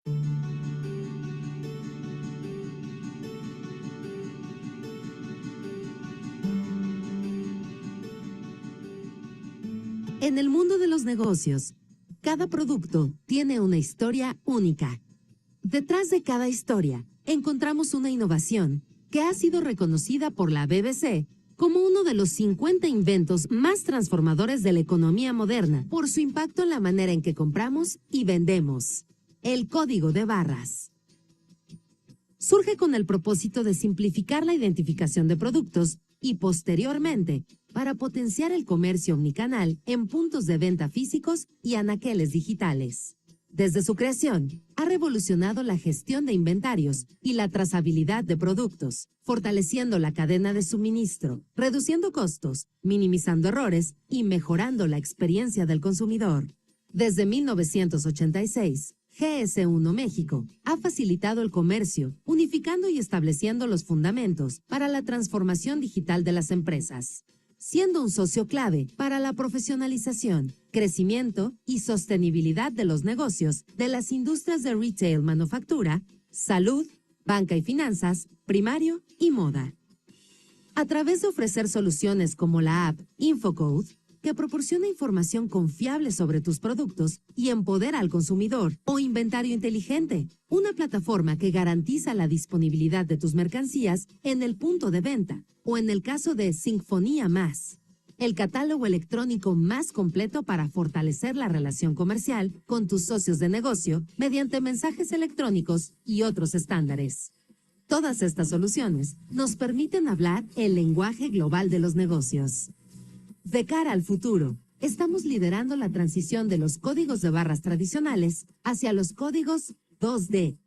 En el mundo de los negocios, cada producto tiene una historia única. Detrás de cada historia, encontramos una innovación que ha sido reconocida por la BBC como uno de los 50 inventos más transformadores de la economía moderna por su impacto en la manera en que compramos y vendemos. El código de barras. Surge con el propósito de simplificar la identificación de productos y, posteriormente, para potenciar el comercio omnicanal en puntos de venta físicos y anaqueles digitales. Desde su creación, ha revolucionado la gestión de inventarios y la trazabilidad de productos, fortaleciendo la cadena de suministro, reduciendo costos, minimizando errores y mejorando la experiencia del consumidor. Desde 1986, GS1 México ha facilitado el comercio, unificando y estableciendo los fundamentos para la transformación digital de las empresas, siendo un socio clave para la profesionalización, crecimiento y sostenibilidad de los negocios de las industrias de retail, manufactura, salud, banca y finanzas, primario y moda. A través de ofrecer soluciones como la app InfoCode, que proporciona información confiable sobre tus productos y empodera al consumidor, o Inventario Inteligente, una plataforma que garantiza la disponibilidad de tus mercancías en el punto de venta, o en el caso de Sinfonía Más, el catálogo electrónico más completo para fortalecer la relación comercial con tus socios de negocio mediante mensajes electrónicos y otros estándares. Todas estas soluciones nos permiten hablar el lenguaje global de los negocios. De cara al futuro, estamos liderando la transición de los códigos de barras tradicionales hacia los códigos 2D.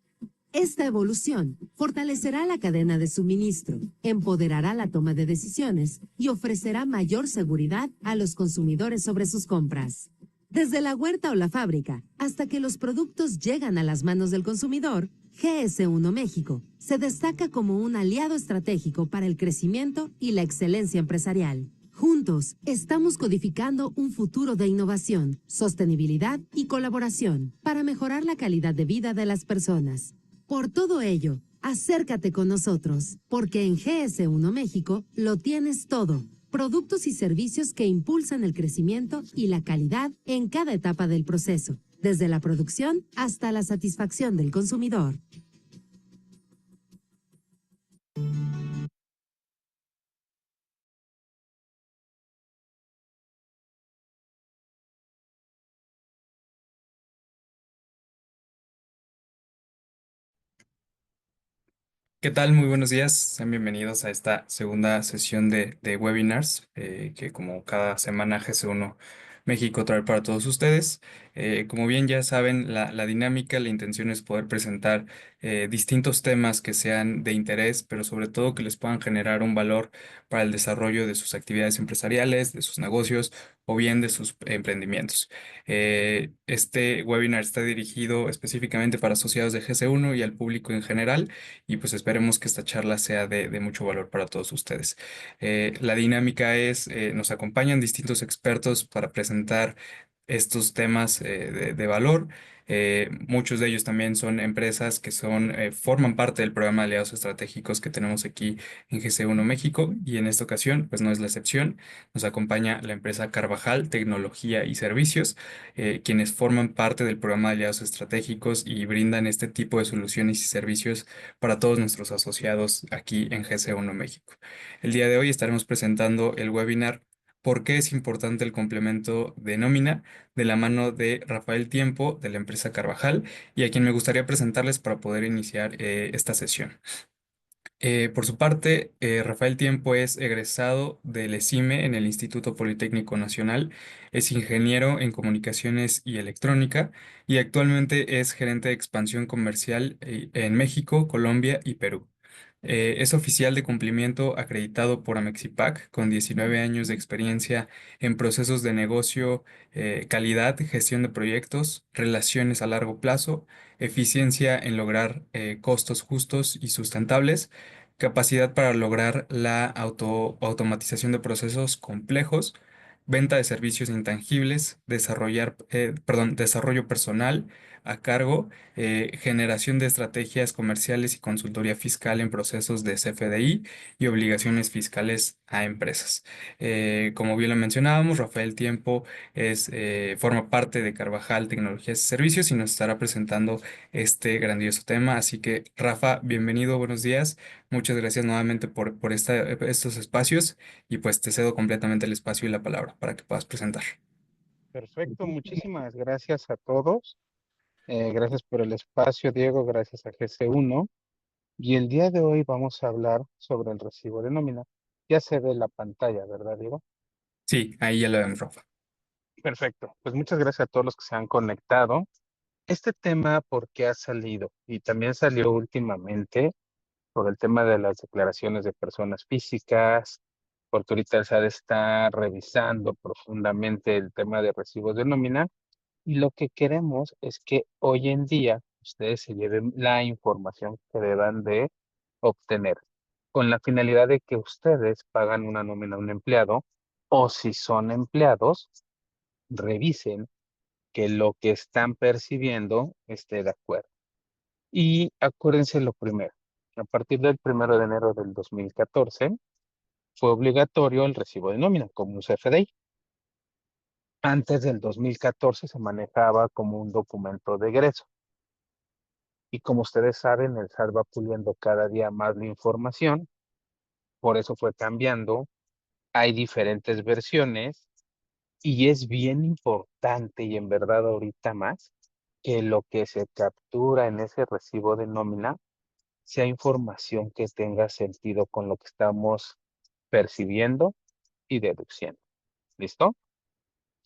Esta evolución fortalecerá la cadena de suministro, empoderará la toma de decisiones y ofrecerá mayor seguridad a los consumidores sobre sus compras. Desde la huerta o la fábrica hasta que los productos llegan a las manos del consumidor, GS1 México se destaca como un aliado estratégico para el crecimiento y la excelencia empresarial. Juntos, estamos codificando un futuro de innovación, sostenibilidad y colaboración para mejorar la calidad de vida de las personas. Por todo ello, acércate con nosotros, porque en GS1 México lo tienes todo. Productos y servicios que impulsan el crecimiento y la calidad en cada etapa del proceso, desde la producción hasta la satisfacción del consumidor. ¿Qué tal? Muy buenos días. Sean bienvenidos a esta segunda sesión de webinars que como cada semana GC1 México trae para todos ustedes. Como bien ya saben, la dinámica, la intención es poder presentar distintos temas que sean de interés, pero sobre todo que les puedan generar un valor para el desarrollo de sus actividades empresariales, de sus negocios o bien de sus emprendimientos. Este webinar está dirigido específicamente para asociados de GC1 y al público en general y pues esperemos que esta charla sea de mucho valor para todos ustedes. La dinámica es, nos acompañan distintos expertos para presentar estos temas de valor. Muchos de ellos también son empresas que forman parte del programa de aliados estratégicos que tenemos aquí en GC1 México y en esta ocasión pues no es la excepción. Nos acompaña la empresa Carvajal Tecnología y Servicios, quienes forman parte del programa de aliados estratégicos y brindan este tipo de soluciones y servicios para todos nuestros asociados aquí en GC1 México. El día de hoy estaremos presentando el webinar ¿Por qué es importante el complemento de nómina? De la mano de Rafael Tiempo de la empresa Carvajal y a quien me gustaría presentarles para poder iniciar esta sesión. Por su parte, Rafael Tiempo es egresado del ESIME en el Instituto Politécnico Nacional, es ingeniero en comunicaciones y electrónica y actualmente es gerente de expansión comercial en México, Colombia y Perú. Es oficial de cumplimiento acreditado por Amexipac con 19 años de experiencia en procesos de negocio, calidad, gestión de proyectos, relaciones a largo plazo, eficiencia en lograr costos justos y sustentables, capacidad para lograr la automatización de procesos complejos, venta de servicios intangibles, desarrollo personal, a cargo, generación de estrategias comerciales y consultoría fiscal en procesos de CFDI y obligaciones fiscales a empresas. Como bien lo mencionábamos, Rafael Tiempo forma parte de Carvajal Tecnologías y Servicios y nos estará presentando este grandioso tema. Así que, Rafa, bienvenido, buenos días. Muchas gracias nuevamente por estos espacios y pues te cedo completamente el espacio y la palabra para que puedas presentar. Perfecto, muchísimas gracias a todos. Gracias por el espacio, Diego, gracias a GC1. Y el día de hoy vamos a hablar sobre el recibo de nómina. Ya se ve la pantalla, ¿verdad, Diego? Sí, ahí ya lo vemos, Rafa. Perfecto. Pues muchas gracias a todos los que se han conectado. Este tema, ¿por qué ha salido? Y también salió últimamente por el tema de las declaraciones de personas físicas, porque ahorita se ha de estar revisando profundamente el tema de recibos de nómina. Y lo que queremos es que hoy en día ustedes se lleven la información que deban de obtener, con la finalidad de que ustedes pagan una nómina a un empleado, o si son empleados, revisen que lo que están percibiendo esté de acuerdo. Y acuérdense lo primero, a partir del 1 de enero del 2014 fue obligatorio el recibo de nómina como un CFDI. Antes del 2014 se manejaba como un documento de egreso. Y como ustedes saben, el SAT va puliendo cada día más la información, por eso fue cambiando. Hay diferentes versiones y es bien importante y en verdad ahorita más que lo que se captura en ese recibo de nómina sea información que tenga sentido con lo que estamos percibiendo y deduciendo. ¿Listo?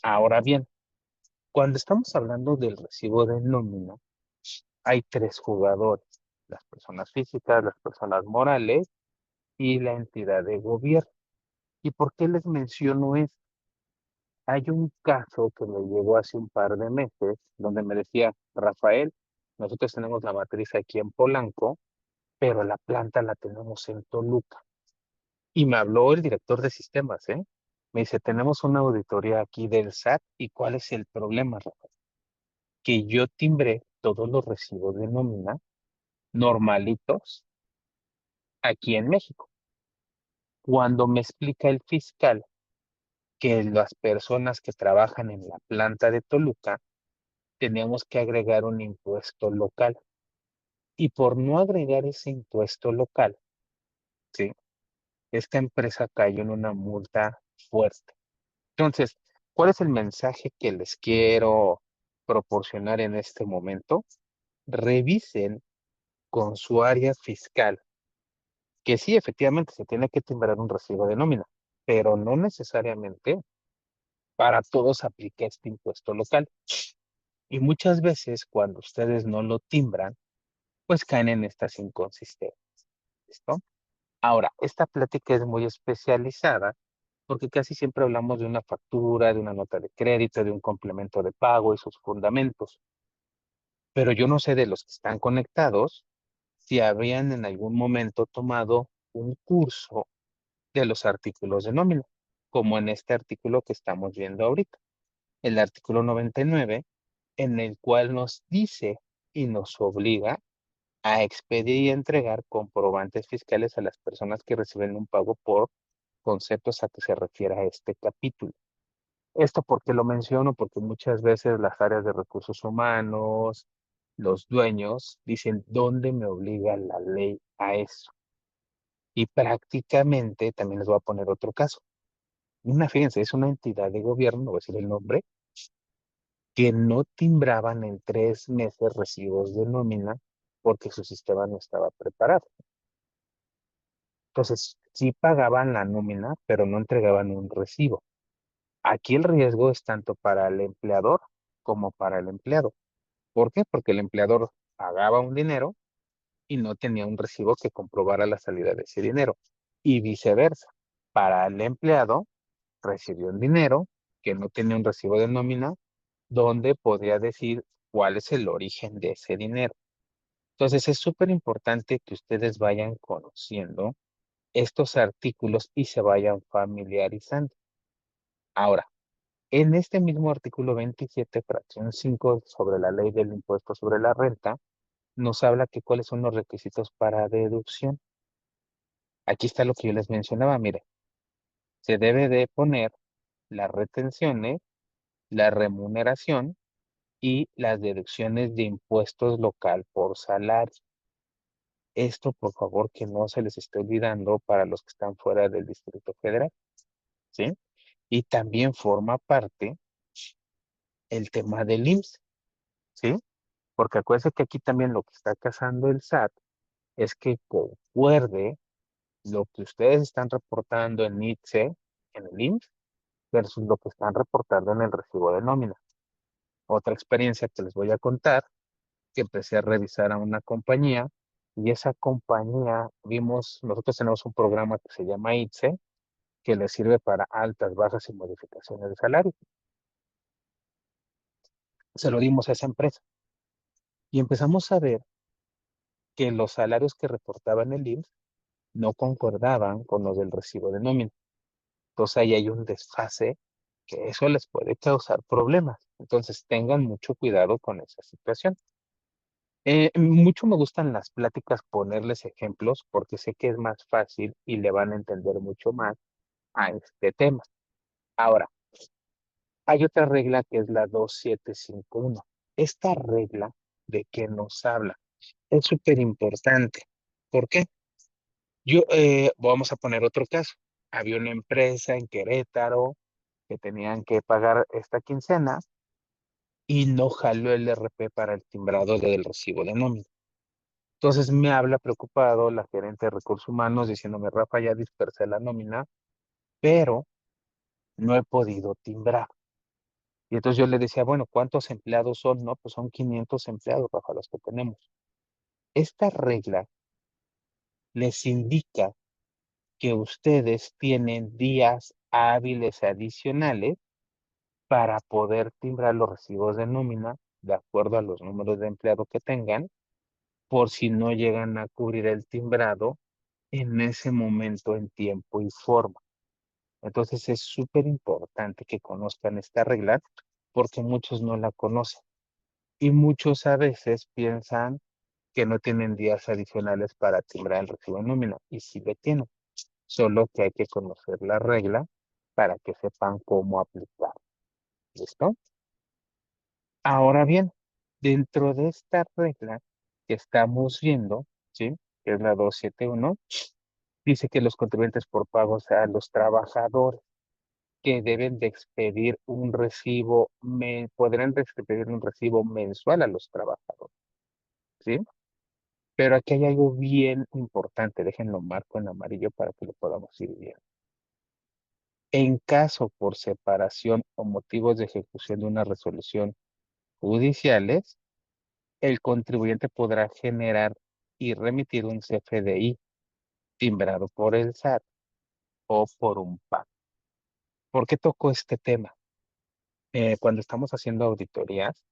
Ahora bien, cuando estamos hablando del recibo de nómina, hay tres jugadores: las personas físicas, las personas morales y la entidad de gobierno. ¿Y por qué les menciono esto? Hay un caso que me llegó hace un par de meses donde me decía: Rafael, nosotros tenemos la matriz aquí en Polanco, pero la planta la tenemos en Toluca. Y me habló el director de sistemas, ¿eh? Me dice: tenemos una auditoría aquí del SAT, ¿y cuál es el problema, Rafael? Que yo timbré todos los recibos de nómina normalitos aquí en México. Cuando me explica el fiscal que las personas que trabajan en la planta de Toluca teníamos que agregar un impuesto local. Y por no agregar ese impuesto local, ¿sí? Esta empresa cayó en una multa fuerte. Entonces, ¿cuál es el mensaje que les quiero proporcionar en este momento? Revisen con su área fiscal que sí, efectivamente, se tiene que timbrar un recibo de nómina, pero no necesariamente para todos aplica este impuesto local. Y muchas veces cuando ustedes no lo timbran, pues caen en estas inconsistencias. ¿Listo? Ahora, esta plática es muy especializada porque casi siempre hablamos de una factura, de una nota de crédito, de un complemento de pago y sus fundamentos. Pero yo no sé de los que están conectados si habían en algún momento tomado un curso de los artículos de nómina, como en este artículo que estamos viendo ahorita, el artículo 99, en el cual nos dice y nos obliga a expedir y entregar comprobantes fiscales a las personas que reciben un pago por conceptos a que se refiere a este capítulo. Esto porque lo menciono, porque muchas veces las áreas de recursos humanos, los dueños, dicen: ¿dónde me obliga la ley a eso? Y prácticamente, también les voy a poner otro caso. Fíjense, es una entidad de gobierno, no voy a decir el nombre, que no timbraban en 3 meses recibos de nómina porque su sistema no estaba preparado. Entonces, sí pagaban la nómina, pero no entregaban un recibo. Aquí el riesgo es tanto para el empleador como para el empleado. ¿Por qué? Porque el empleador pagaba un dinero y no tenía un recibo que comprobara la salida de ese dinero. Y viceversa. Para el empleado, recibió un dinero que no tenía un recibo de nómina donde podría decir cuál es el origen de ese dinero. Entonces es súper importante que ustedes vayan conociendo estos artículos y se vayan familiarizando. Ahora, En este mismo artículo 27, fracción 5 sobre la ley del impuesto sobre la renta, nos habla que cuáles son los requisitos para deducción. Aquí está lo que yo les mencionaba, mire, se debe de poner las retenciones, la remuneración y las deducciones de impuestos local por salario. Esto, por favor, que no se les esté olvidando para los que están fuera del Distrito Federal, ¿sí? Y también forma parte el tema del IMSS, ¿sí? Porque acuérdense que aquí también lo que está cazando el SAT es que concuerde lo que ustedes están reportando en ITSE, en el IMSS, versus lo que están reportando en el recibo de nómina. Otra experiencia que les voy a contar, que empecé a revisar a una compañía y esa compañía, nosotros tenemos un programa que se llama ITSE, que le sirve para altas, bajas y modificaciones de salario. Se lo dimos a esa empresa y empezamos a ver que los salarios que reportaban el IMSS no concordaban con los del recibo de nómina. Entonces ahí hay un desfase que eso les puede causar problemas. Entonces tengan mucho cuidado con esa situación. Mucho me gustan las pláticas ponerles ejemplos porque sé que es más fácil y le van a entender mucho más a este tema. Ahora, hay otra regla que es la 2751. Esta regla, ¿de qué nos habla? Es súper importante. ¿Por qué? Vamos a poner otro caso. Había una empresa en Querétaro que tenían que pagar esta quincena y no jaló el RP para el timbrado del recibo de nómina. Entonces me habla preocupado la gerente de recursos humanos diciéndome, Rafa, ya dispersé la nómina, pero no he podido timbrar. Y entonces yo le decía, bueno, ¿cuántos empleados son? No, pues son 500 empleados, Rafa, los que tenemos. Esta regla les indica que ustedes tienen días hábiles adicionales para poder timbrar los recibos de nómina de acuerdo a los números de empleado que tengan, por si no llegan a cubrir el timbrado en ese momento en tiempo y forma. Entonces es súper importante que conozcan esta regla porque muchos no la conocen y muchos a veces piensan que no tienen días adicionales para timbrar el recibo de nómina y sí lo tienen, solo que hay que conocer la regla para que sepan cómo aplicar. ¿Listo? Ahora bien, dentro de esta regla que estamos viendo, ¿sí? Que es la 271, dice que los contribuyentes por pagos a los trabajadores que deben de expedir un recibo, podrán expedir un recibo mensual a los trabajadores, ¿sí? Pero aquí hay algo bien importante, déjenlo marco en amarillo para que lo podamos ir viendo. En caso por separación o motivos de ejecución de una resolución judiciales, el contribuyente podrá generar y remitir un CFDI timbrado por el SAT o por un PAC. ¿Por qué tocó este tema? Cuando estamos haciendo auditorías,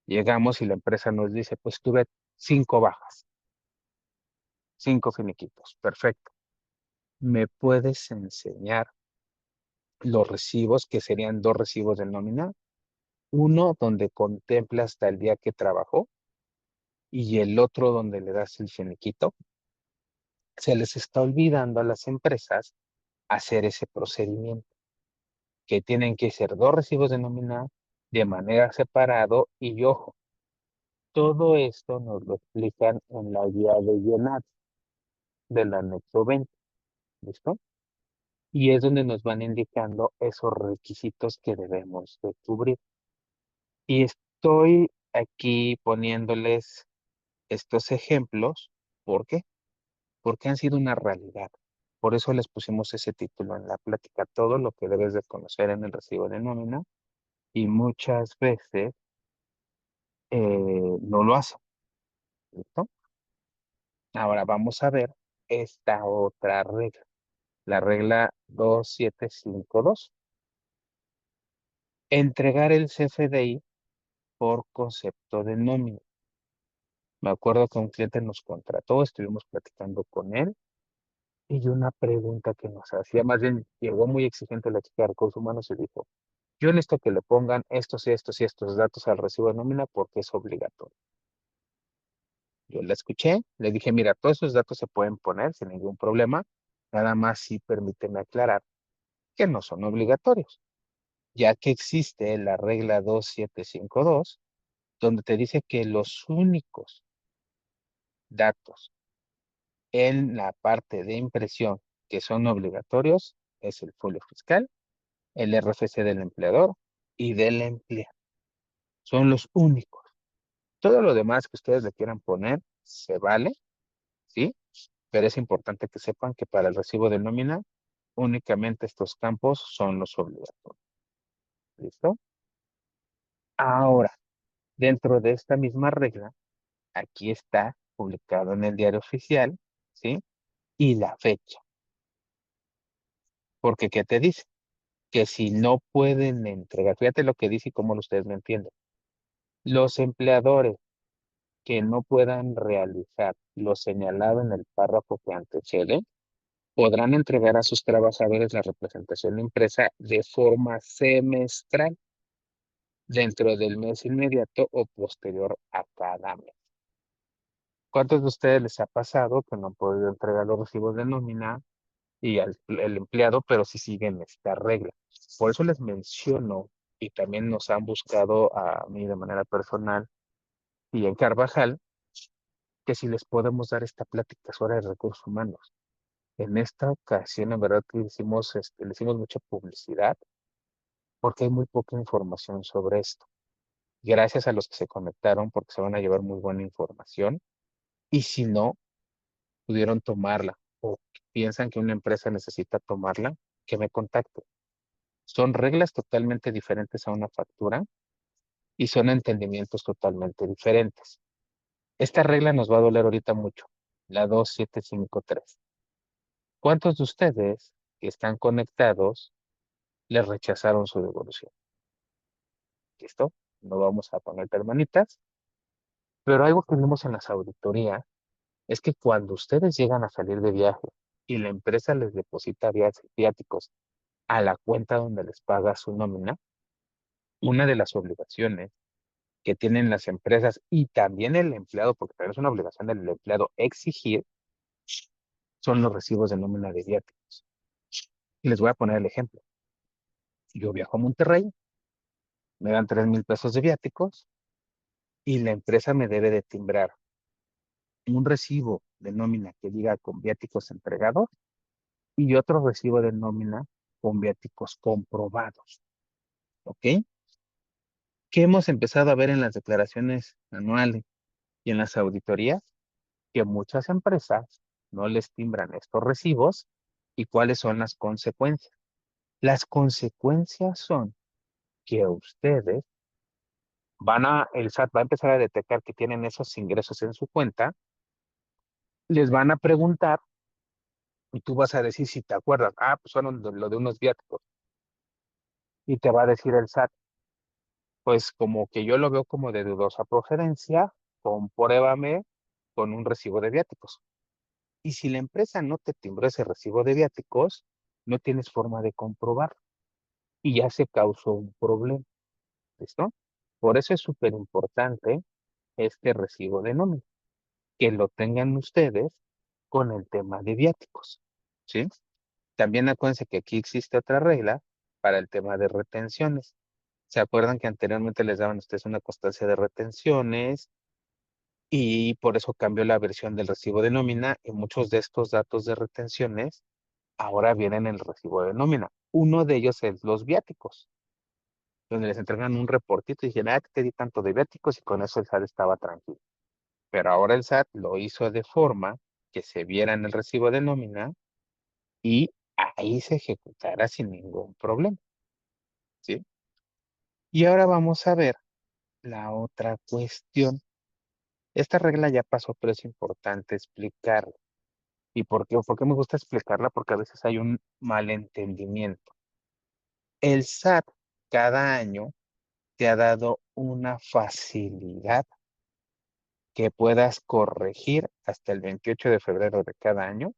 llegamos y la empresa nos dice, pues tuve 5 bajas, 5 finiquitos, perfecto. ¿Me puedes enseñar los recibos, que serían 2 recibos de nómina? Uno donde contempla hasta el día que trabajó y el otro donde le das el finiquito. Se les está olvidando a las empresas hacer ese procedimiento, que tienen que ser 2 recibos de nómina de manera separado y ojo, todo esto nos lo explican en la guía de llenar del anexo 20, ¿listo? Y es donde nos van indicando esos requisitos que debemos de cubrir. Y estoy aquí poniéndoles estos ejemplos, ¿por qué? Porque han sido una realidad. Por eso les pusimos ese título en la plática, todo lo que debes de conocer en el recibo de nómina, y muchas veces no lo hacen, ¿listo? Ahora vamos a ver esta otra regla, la regla 2752. Entregar el CFDI por concepto de nómina. Me acuerdo que un cliente nos contrató, estuvimos platicando con él y una pregunta que nos hacía, más bien llegó muy exigente la chica de recursos humanos y dijo, yo necesito que le pongan estos y estos y estos datos al recibo de nómina porque es obligatorio. Yo la escuché, le dije, mira, todos esos datos se pueden poner sin ningún problema, nada más sí permíteme aclarar que no son obligatorios, ya que existe la regla 2752, donde te dice que los únicos datos en la parte de impresión que son obligatorios es el folio fiscal, el RFC del empleador y del empleado. Son los únicos. Todo lo demás que ustedes le quieran poner se vale, ¿sí? Pero es importante que sepan que para el recibo de nómina únicamente estos campos son los obligatorios. ¿Listo? Ahora, dentro de esta misma regla, aquí está publicado en el diario oficial, ¿sí? Y la fecha. Porque, ¿qué te dice? Que si no pueden entregar, fíjate lo que dice y cómo ustedes me entienden. Los empleadores que no puedan realizar lo señalado en el párrafo que antecede, podrán entregar a sus trabajadores la representación impresa de forma semestral dentro del mes inmediato o posterior a cada mes. ¿Cuántos de ustedes les ha pasado que no han podido entregar los recibos de nómina y el empleado, pero sí siguen esta regla? Por eso les menciono, y también nos han buscado a mí de manera personal y en Carvajal, que si les podemos dar esta plática sobre recursos humanos. En esta ocasión, en verdad que le hicimos mucha publicidad porque hay muy poca información sobre esto. Gracias a los que se conectaron porque se van a llevar muy buena información. Y si no pudieron tomarla o piensan que una empresa necesita tomarla, que me contacten. Son reglas totalmente diferentes a una factura y son entendimientos totalmente diferentes. Esta regla nos va a doler ahorita mucho, la 2753. ¿Cuántos de ustedes que están conectados les rechazaron su devolución? ¿Listo? No vamos a poner hermanitas, pero algo que vimos en las auditorías es que cuando ustedes llegan a salir de viaje y la empresa les deposita viáticos a la cuenta donde les paga su nómina, una de las obligaciones que tienen las empresas y también el empleado, porque también es una obligación del empleado exigir, son los recibos de nómina de viáticos. Y les voy a poner el ejemplo. Yo viajo a Monterrey, me dan 3,000 pesos de viáticos y la empresa me debe de timbrar un recibo de nómina que diga con viáticos entregados y otro recibo de nómina con viáticos comprobados. ¿Ok? ¿Qué hemos empezado a ver en las declaraciones anuales y en las auditorías? Que muchas empresas no les timbran estos recibos. ¿Y cuáles son las consecuencias? Las consecuencias son que ustedes el SAT va a empezar a detectar que tienen esos ingresos en su cuenta, les van a preguntar y tú vas a decir si te acuerdas, pues fueron lo de unos viáticos. Y te va a decir el SAT, pues como que yo lo veo como de dudosa procedencia, compruébame con un recibo de viáticos. Y si la empresa no te timbró ese recibo de viáticos, no tienes forma de comprobar y ya se causó un problema. ¿Listo? Por eso es súper importante este recibo de nómina, que lo tengan ustedes con el tema de viáticos. ¿Sí? También acuérdense que aquí existe otra regla para el tema de retenciones. ¿Se acuerdan que anteriormente les daban a ustedes una constancia de retenciones y por eso cambió la versión del recibo de nómina y muchos de estos datos de retenciones ahora vienen en el recibo de nómina? Uno de ellos es los viáticos, donde les entregan un reportito y dicen, te di tanto de viáticos y con eso el SAT estaba tranquilo. Pero ahora el SAT lo hizo de forma que se viera en el recibo de nómina y ahí se ejecutara sin ningún problema. ¿Sí? Y ahora vamos a ver la otra cuestión. Esta regla ya pasó, pero es importante explicarla. ¿Y por qué? ¿Por qué me gusta explicarla? Porque a veces hay un malentendimiento. El SAT cada año te ha dado una facilidad que puedas corregir hasta el 28 de febrero de cada año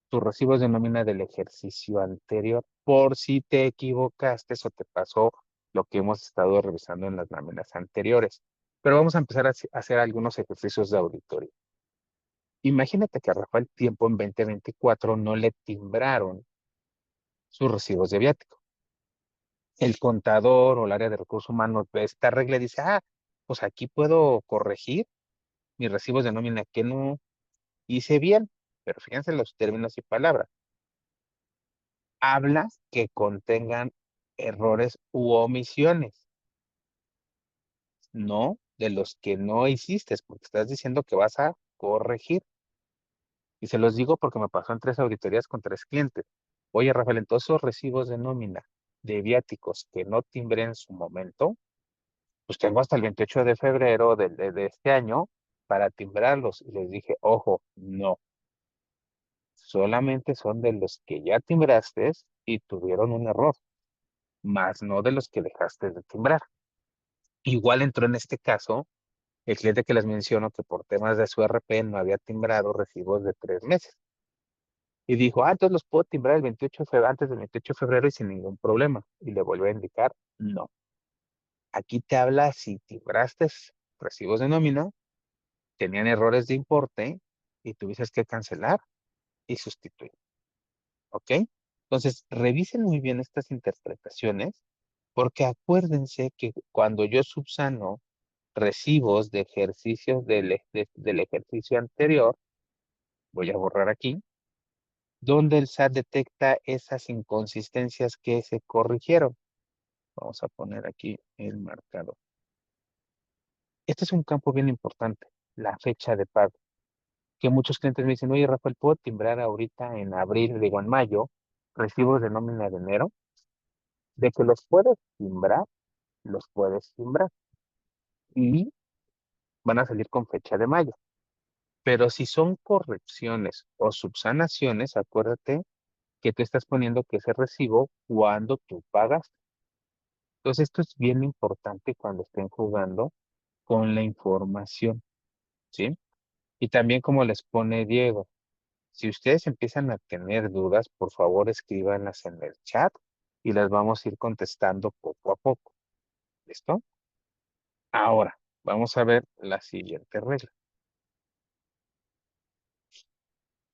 tus recibos de nómina del ejercicio anterior. por si te equivocaste o te pasó lo que hemos estado revisando en las láminas anteriores. Pero vamos a empezar a hacer algunos ejercicios de auditorio. Imagínate que a Rafael Tiempo en 2024 no le timbraron sus recibos de viático. El contador o el área de recursos humanos ve esta regla y dice, pues aquí puedo corregir mis recibos de nómina que no hice bien, pero fíjense los términos y palabras. Habla que contengan errores u omisiones, no de los que no hiciste, porque estás diciendo que vas a corregir. Y se los digo porque me pasó en 3 auditorías con 3 clientes. Oye, Rafael, en todos esos recibos de nómina de viáticos que no timbré en su momento, pues tengo hasta el 28 de febrero de este año para timbrarlos. Y les dije, ojo, no. Solamente son de los que ya timbraste y tuvieron un error, más no de los que dejaste de timbrar. Igual entró en este caso el cliente que les menciono que por temas de su RP no había timbrado recibos de 3 meses. Y dijo, entonces los puedo timbrar el 28 de febrero, antes del 28 de febrero y sin ningún problema. Y le vuelvo a indicar, no. Aquí te habla si timbraste recibos de nómina, tenían errores de importe y tuviste que cancelar y sustituir. ¿Ok? Entonces, revisen muy bien estas interpretaciones porque acuérdense que cuando yo subsano recibos de ejercicios del ejercicio anterior, voy a borrar aquí, donde el SAT detecta esas inconsistencias que se corrigieron. Vamos a poner aquí el marcador. Este es un campo bien importante, la fecha de pago. Que muchos clientes me dicen, oye, Rafael, ¿puedo timbrar ahorita en abril, digo en mayo, recibos de nómina de enero? De que los puedes timbrar, los puedes timbrar. Y van a salir con fecha de mayo. Pero si son correcciones o subsanaciones, acuérdate que tú estás poniendo que ese recibo cuando tú pagas. Entonces, esto es bien importante cuando estén jugando con la información, ¿sí? Y también como les pone Diego, si ustedes empiezan a tener dudas, por favor escríbanlas en el chat y las vamos a ir contestando poco a poco. ¿Listo? Ahora, vamos a ver la siguiente regla.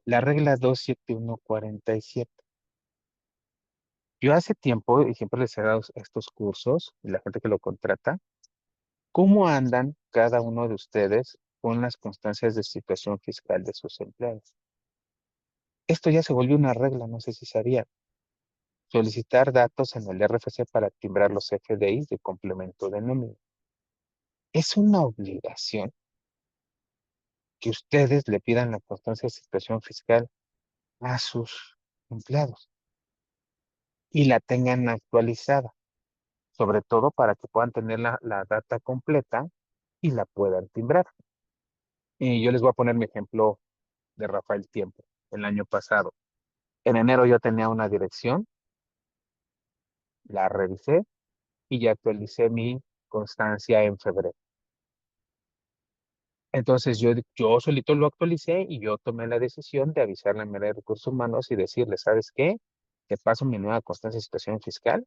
La regla 27147. Yo hace tiempo, y siempre les he dado estos cursos, y la gente que lo contrata, ¿cómo andan cada uno de ustedes con las constancias de situación fiscal de sus empleados? Esto ya se volvió una regla, no sé si sabían. Solicitar datos en el RFC para timbrar los FDIs de complemento de nómina. Es una obligación que ustedes le pidan la constancia de situación fiscal a sus empleados y la tengan actualizada, sobre todo para que puedan tener la data completa y la puedan timbrar. Y yo les voy a poner mi ejemplo de Rafael Tiempo, el año pasado. En enero yo tenía una dirección, la revisé y ya actualicé mi constancia en febrero. Entonces yo solito lo actualicé y yo tomé la decisión de avisarle a mi área de recursos humanos y decirle, ¿sabes qué? Te paso mi nueva constancia de situación fiscal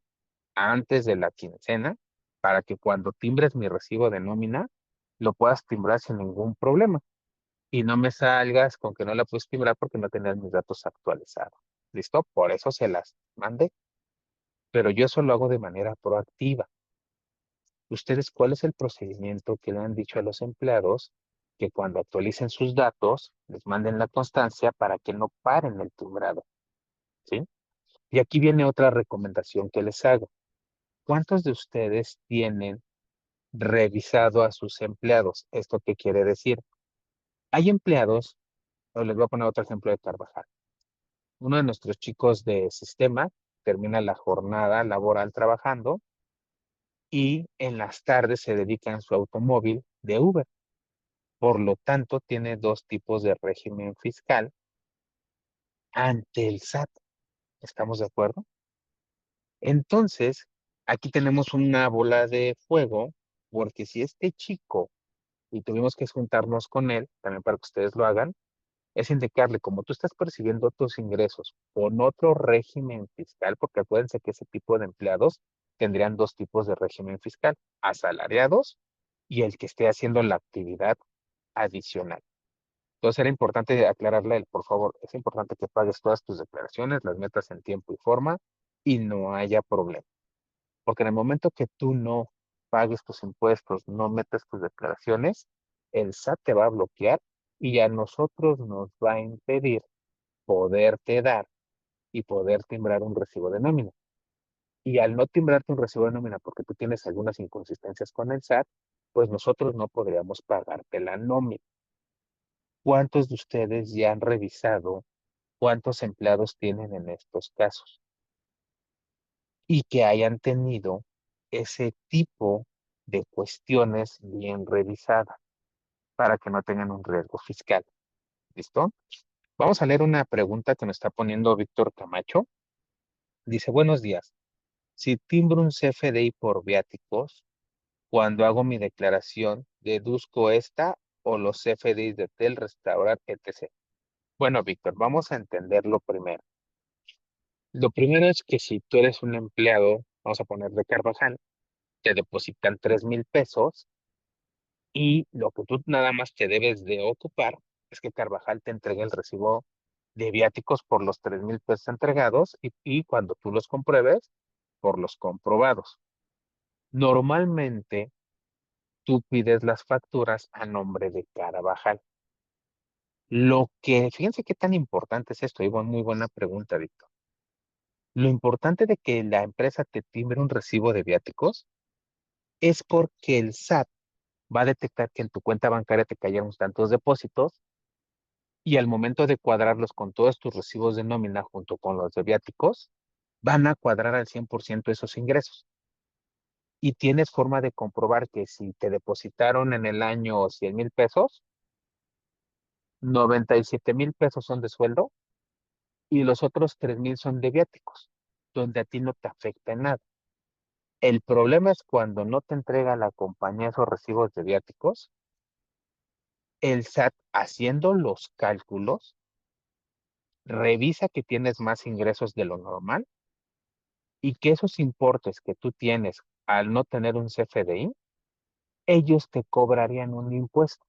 antes de la quincena para que cuando timbres mi recibo de nómina lo puedas timbrar sin ningún problema. Y no me salgas con que no la puedes timbrar porque no tenías mis datos actualizados. ¿Listo? Por eso se las mandé. Pero yo eso lo hago de manera proactiva. ¿Ustedes cuál es el procedimiento que le han dicho a los empleados que cuando actualicen sus datos les manden la constancia para que no paren el timbrado? ¿Sí? Y aquí viene otra recomendación que les hago. ¿Cuántos de ustedes tienen revisado a sus empleados? ¿Esto qué quiere decir? Hay empleados, o les voy a poner otro ejemplo de Carvajal. Uno de nuestros chicos de sistema termina la jornada laboral trabajando y en las tardes se dedica en su automóvil de Uber. Por lo tanto, tiene 2 tipos de régimen fiscal ante el SAT. ¿Estamos de acuerdo? Entonces, aquí tenemos una bola de fuego, porque si este chico, y tuvimos que juntarnos con él, también para que ustedes lo hagan, es indicarle, como tú estás percibiendo tus ingresos con otro régimen fiscal, porque acuérdense que ese tipo de empleados tendrían dos tipos de régimen fiscal, asalariados y el que esté haciendo la actividad adicional. Entonces era importante aclararle, por favor, es importante que pagues todas tus declaraciones, las metas en tiempo y forma y no haya problema. Porque en el momento que tú no pagues tus impuestos, no metes tus declaraciones, el SAT te va a bloquear y a nosotros nos va a impedir poderte dar y poder timbrar un recibo de nómina. Y al no timbrarte un recibo de nómina porque tú tienes algunas inconsistencias con el SAT, pues nosotros no podríamos pagarte la nómina. ¿Cuántos de ustedes ya han revisado cuántos empleados tienen en estos casos? Y que hayan tenido ese tipo de cuestiones bien revisadas para que no tengan un riesgo fiscal. ¿Listo? Vamos a leer una pregunta que nos está poniendo Víctor Camacho. Dice, buenos días. Si timbro un CFDI por viáticos, cuando hago mi declaración, ¿deduzco esta o los CFDIs de hotel, restaurante, etc.? Bueno, Víctor, vamos a entenderlo primero. Lo primero es que si tú eres un empleado, vamos a poner de Carvajal, te depositan 3,000 pesos y lo que tú nada más te debes de ocupar es que Carvajal te entregue el recibo de viáticos por los 3,000 pesos entregados y cuando tú los compruebes, por los comprobados. Normalmente, tú pides las facturas a nombre de Carvajal. Fíjense qué tan importante es esto, y muy buena pregunta, Víctor. Lo importante de que la empresa te timbre un recibo de viáticos es porque el SAT va a detectar que en tu cuenta bancaria te cayeron tantos depósitos y al momento de cuadrarlos con todos tus recibos de nómina junto con los de viáticos, van a cuadrar al 100% esos ingresos. Y tienes forma de comprobar que si te depositaron en el año 100,000 pesos, 97,000 pesos son de sueldo y los otros 3,000 son de viáticos, donde a ti no te afecta en nada. El problema es cuando no te entrega la compañía esos recibos de viáticos, el SAT haciendo los cálculos, revisa que tienes más ingresos de lo normal y que esos importes que tú tienes al no tener un CFDI, ellos te cobrarían un impuesto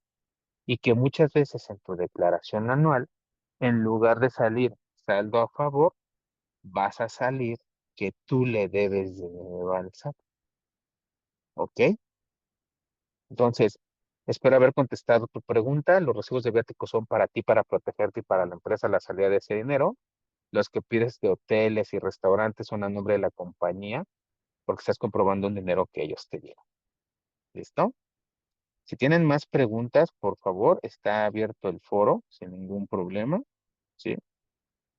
y que muchas veces en tu declaración anual, en lugar de salir saldo a favor, vas a salir que tú le debes dinero al SAT. ¿Ok? Entonces, espero haber contestado tu pregunta. Los recibos de viáticos son para ti, para protegerte y para la empresa la salida de ese dinero. Los que pides de hoteles y restaurantes son a nombre de la compañía porque estás comprobando un dinero que ellos te dieron. ¿Listo? Si tienen más preguntas, por favor, está abierto el foro sin ningún problema. ¿Sí?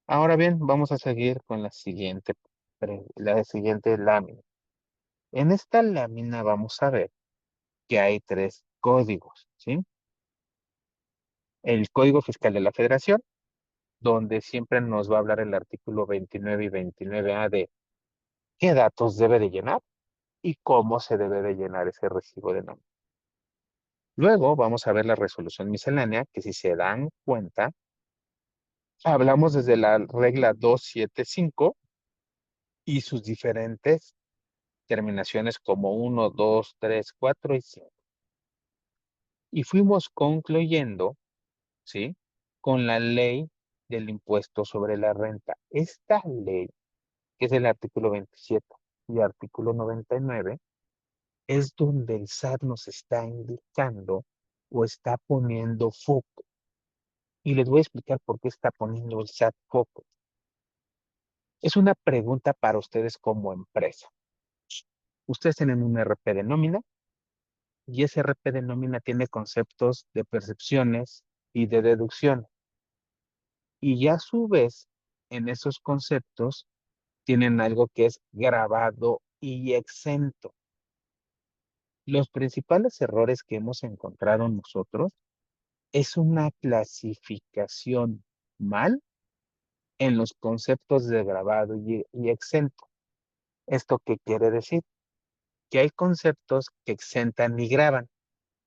Ahora bien, vamos a seguir con la siguiente lámina. En esta lámina vamos a ver que hay tres códigos, ¿sí? El Código Fiscal de la Federación, donde siempre nos va a hablar el artículo 29 y 29A de qué datos debe de llenar y cómo se debe de llenar ese recibo de nómina. Luego vamos a ver la resolución miscelánea, que si se dan cuenta, hablamos desde la regla 275 y sus diferentes terminaciones como 1, 2, 3, 4 y 5. Y fuimos concluyendo, ¿sí? Con la ley del impuesto sobre la renta. Esta ley, que es el artículo 27 y artículo 99, es donde el SAT nos está indicando o está poniendo foco. Y les voy a explicar por qué está poniendo el SAT foco. Es una pregunta para ustedes como empresa. Ustedes tienen un RP de nómina y ese RP de nómina tiene conceptos de percepciones y de deducción. Y ya a su vez, en esos conceptos, tienen algo que es grabado y exento. Los principales errores que hemos encontrado nosotros es una clasificación mal en los conceptos de grabado y exento. ¿Esto qué quiere decir? Que hay conceptos que exentan y graban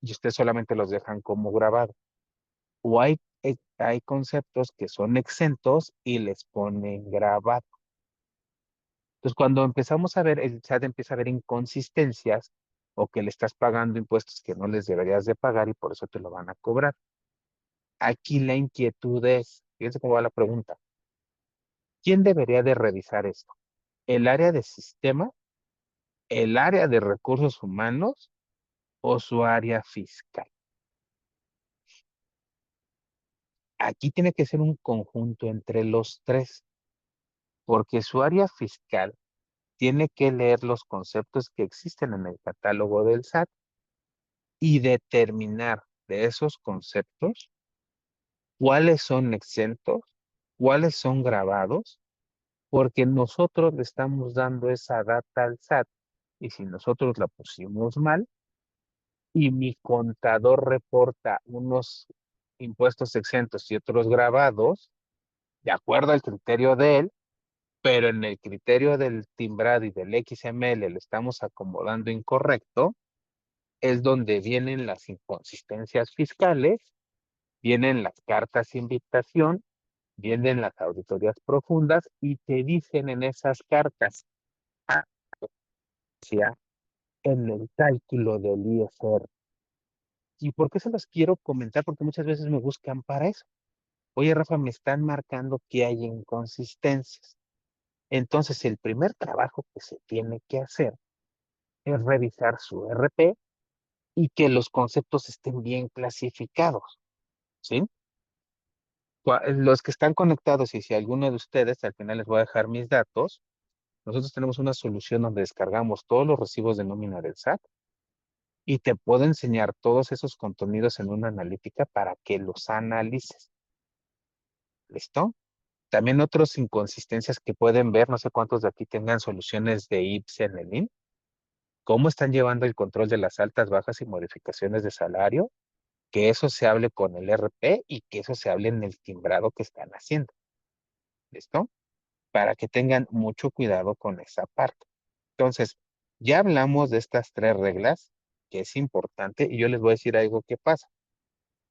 y ustedes solamente los dejan como grabado. O hay hay conceptos que son exentos y les ponen grabado. Entonces, cuando empezamos a ver, el SAT empieza a ver inconsistencias o que le estás pagando impuestos que no les deberías de pagar y por eso te lo van a cobrar. Aquí la inquietud es, fíjense cómo va la pregunta, ¿quién debería de revisar esto? ¿El área de sistema, el área de recursos humanos o su área fiscal? Aquí tiene que ser un conjunto entre los tres, porque su área fiscal tiene que leer los conceptos que existen en el catálogo del SAT y determinar de esos conceptos cuáles son exentos, cuáles son grabados, porque nosotros le estamos dando esa data al SAT y si nosotros la pusimos mal y mi contador reporta unos impuestos exentos y otros grabados, de acuerdo al criterio de él, pero en el criterio del timbrado y del XML le estamos acomodando incorrecto, es donde vienen las inconsistencias fiscales, vienen las cartas de invitación, vienen las auditorías profundas y te dicen en esas cartas, hacia en el cálculo del ISR. ¿Y por qué se los quiero comentar? Porque muchas veces me buscan para eso. Oye, Rafa, me están marcando que hay inconsistencias. Entonces, el primer trabajo que se tiene que hacer es revisar su RP y que los conceptos estén bien clasificados, ¿sí? Los que están conectados y si alguno de ustedes, al final les voy a dejar mis datos, nosotros tenemos una solución donde descargamos todos los recibos de nómina del SAT y te puedo enseñar todos esos contenidos en una analítica para que los analices. ¿Listo? También otras inconsistencias que pueden ver, no sé cuántos de aquí tengan soluciones de IPS en el IN, cómo están llevando el control de las altas, bajas y modificaciones de salario, que eso se hable con el RP y que eso se hable en el timbrado que están haciendo. ¿Listo? Para que tengan mucho cuidado con esa parte. Entonces, ya hablamos de estas tres reglas, que es importante, y yo les voy a decir algo que pasa.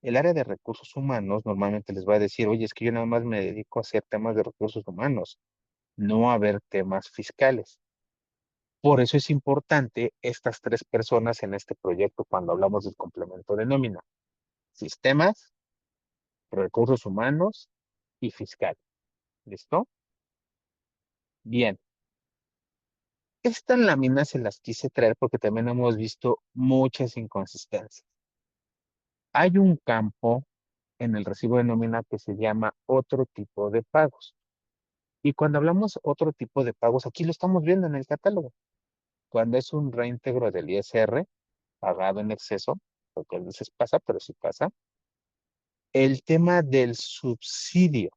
El área de recursos humanos normalmente les va a decir, oye, es que yo nada más me dedico a hacer temas de recursos humanos, no a ver temas fiscales. Por eso es importante estas tres personas en este proyecto cuando hablamos del complemento de nómina. Sistemas, recursos humanos y fiscal. ¿Listo? Bien. Estas láminas se las quise traer porque también hemos visto muchas inconsistencias. Hay un campo en el recibo de nómina que se llama otro tipo de pagos. Y cuando hablamos otro tipo de pagos, aquí lo estamos viendo en el catálogo. Cuando es un reintegro del ISR pagado en exceso, porque a veces pasa, pero sí pasa. El tema del subsidio.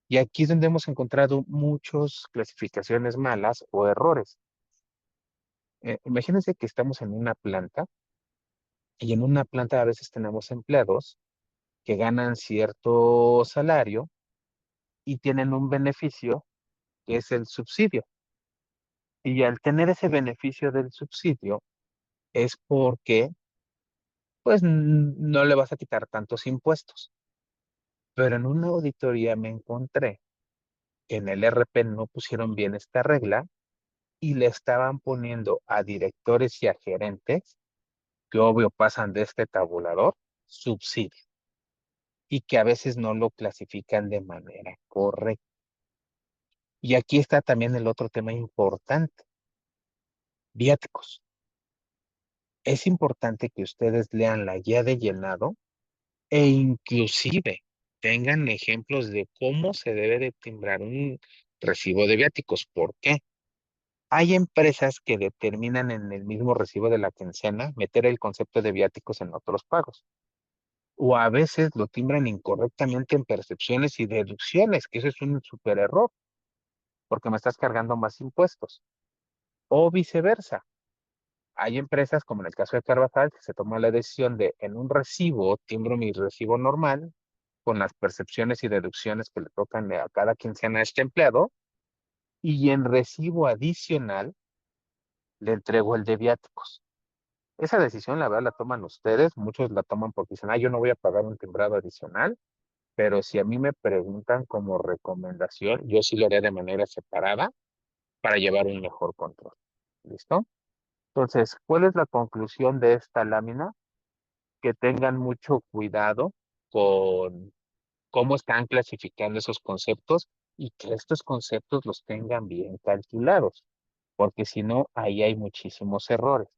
Y aquí es donde hemos encontrado muchas clasificaciones malas o errores. Imagínense que estamos en una planta y en una planta a veces tenemos empleados que ganan cierto salario y tienen un beneficio que es el subsidio. Y al tener ese beneficio del subsidio es porque pues no le vas a quitar tantos impuestos. Pero en una auditoría me encontré que en el RP no pusieron bien esta regla y le estaban poniendo a directores y a gerentes, que obvio pasan de este tabulador, subsidio. Y que a veces no lo clasifican de manera correcta. Y aquí está también el otro tema importante, viáticos. Es importante que ustedes lean la guía de llenado e inclusive tengan ejemplos de cómo se debe de timbrar un recibo de viáticos. ¿Por qué? Hay empresas que determinan en el mismo recibo de la quincena meter el concepto de viáticos en otros pagos. O a veces lo timbran incorrectamente en percepciones y deducciones, que eso es un súper error, porque me estás cargando más impuestos. O viceversa. Hay empresas, como en el caso de Carvajal, que se tomó la decisión de en un recibo, timbro mi recibo normal, con las percepciones y deducciones que le tocan a cada quincena a este empleado, y en recibo adicional le entrego el de viáticos. Esa decisión, la verdad, la toman ustedes. Muchos la toman porque dicen, yo no voy a pagar un timbrado adicional. Pero si a mí me preguntan como recomendación, yo sí lo haría de manera separada para llevar un mejor control. ¿Listo? Entonces, ¿cuál es la conclusión de esta lámina? Que tengan mucho cuidado con cómo están clasificando esos conceptos y que estos conceptos los tengan bien calculados, porque si no, ahí hay muchísimos errores.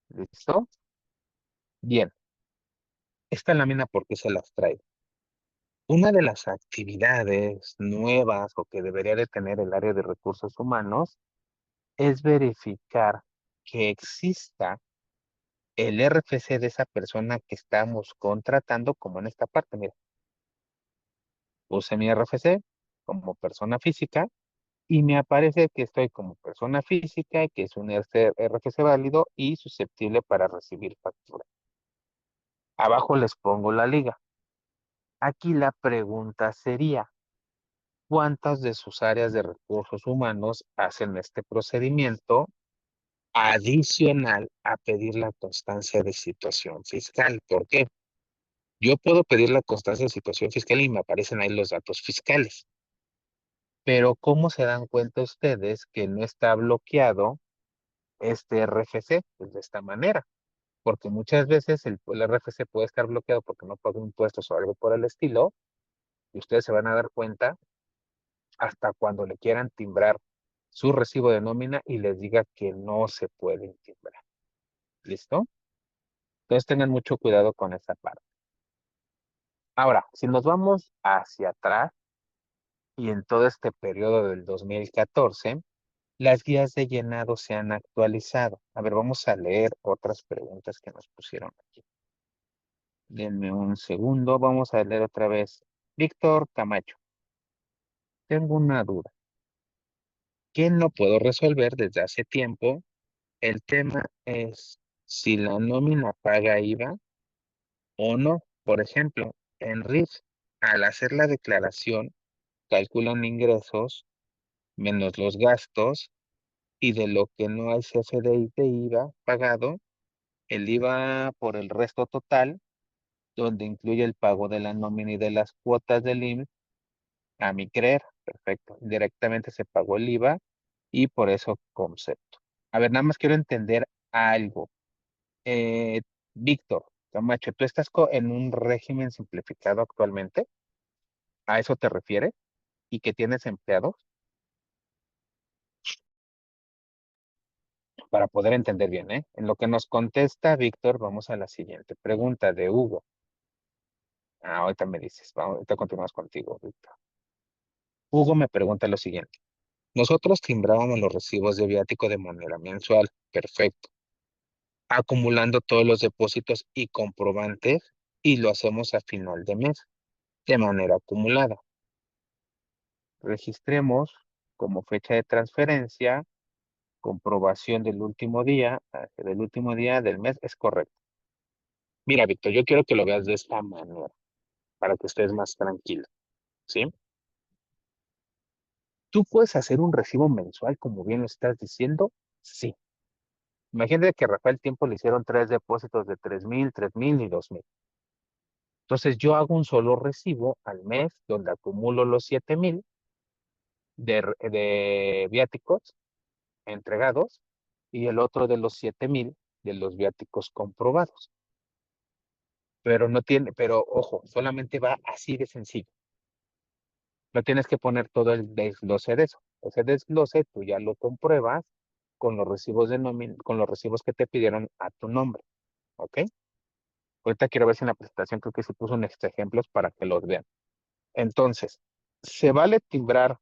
¿Listo? Bien, esta lámina, ¿por qué se las traigo? Una de las actividades nuevas o que debería de tener el área de recursos humanos es verificar que exista el RFC de esa persona que estamos contratando, como en esta parte. Mira, puse mi RFC como persona física y me aparece que estoy como persona física, que es un RFC válido y susceptible para recibir factura. Abajo les pongo la liga. Aquí la pregunta sería, ¿cuántas de sus áreas de recursos humanos hacen este procedimiento adicional a pedir la constancia de situación fiscal? ¿Por qué? Yo puedo pedir la constancia de situación fiscal y me aparecen ahí los datos fiscales. Pero ¿cómo se dan cuenta ustedes que no está bloqueado este RFC? Pues de esta manera. Porque muchas veces el RFC puede estar bloqueado porque no paga impuestos o algo por el estilo. Y ustedes se van a dar cuenta hasta cuando le quieran timbrar su recibo de nómina y les diga que no se pueden timbrar. ¿Listo? Entonces tengan mucho cuidado con esa parte. Ahora, si nos vamos hacia atrás y en todo este periodo del 2014, las guías de llenado se han actualizado. A ver, vamos a leer otras preguntas que nos pusieron aquí. Denme un segundo, vamos a leer otra vez. Víctor Camacho, tengo una duda. ¿Qué no puedo resolver desde hace tiempo? El tema es si la nómina paga IVA o no. Por ejemplo, en RIF, al hacer la declaración, calculan ingresos menos los gastos y de lo que no hay CFDI de IVA pagado, el IVA por el resto total, donde incluye el pago de la nómina y de las cuotas del IMSS, a mi creer, perfecto, directamente se pagó el IVA y por eso concepto. A ver, nada más quiero entender algo. Eh, Víctor Camacho, ¿tú estás en un régimen simplificado actualmente? ¿A eso te refieres? ¿Y que tienes empleados? Para poder entender bien, ¿eh? En lo que nos contesta Víctor, vamos a la siguiente pregunta de Hugo. Ahorita me dices, vamos, ahorita continuamos contigo, Víctor. Hugo me pregunta lo siguiente. Nosotros timbrábamos los recibos de viático de manera mensual, perfecto, acumulando todos los depósitos y comprobantes y lo hacemos a final de mes, de manera acumulada. Registremos como fecha de transferencia, comprobación del último día del mes, es correcto. Mira, Víctor, yo quiero que lo veas de esta manera, para que estés más tranquilo, ¿sí? ¿Tú puedes hacer un recibo mensual, como bien lo estás diciendo? Sí. Imagínate que a Rafael Tiempo le hicieron 3 depósitos de 3,000, 3,000 y 2,000. Entonces yo hago un solo recibo al mes donde acumulo los 7,000 de viáticos entregados y el otro de los 7,000 de los viáticos comprobados. Pero ojo, solamente va así de sencillo. No tienes que poner todo el desglose de eso. Ese desglose tú ya lo compruebas con los recibos de nómina, con los recibos que te pidieron a tu nombre. ¿Ok? Ahorita quiero ver si en la presentación creo que se puso unos ejemplos para que los vean. Entonces, ¿se vale timbrar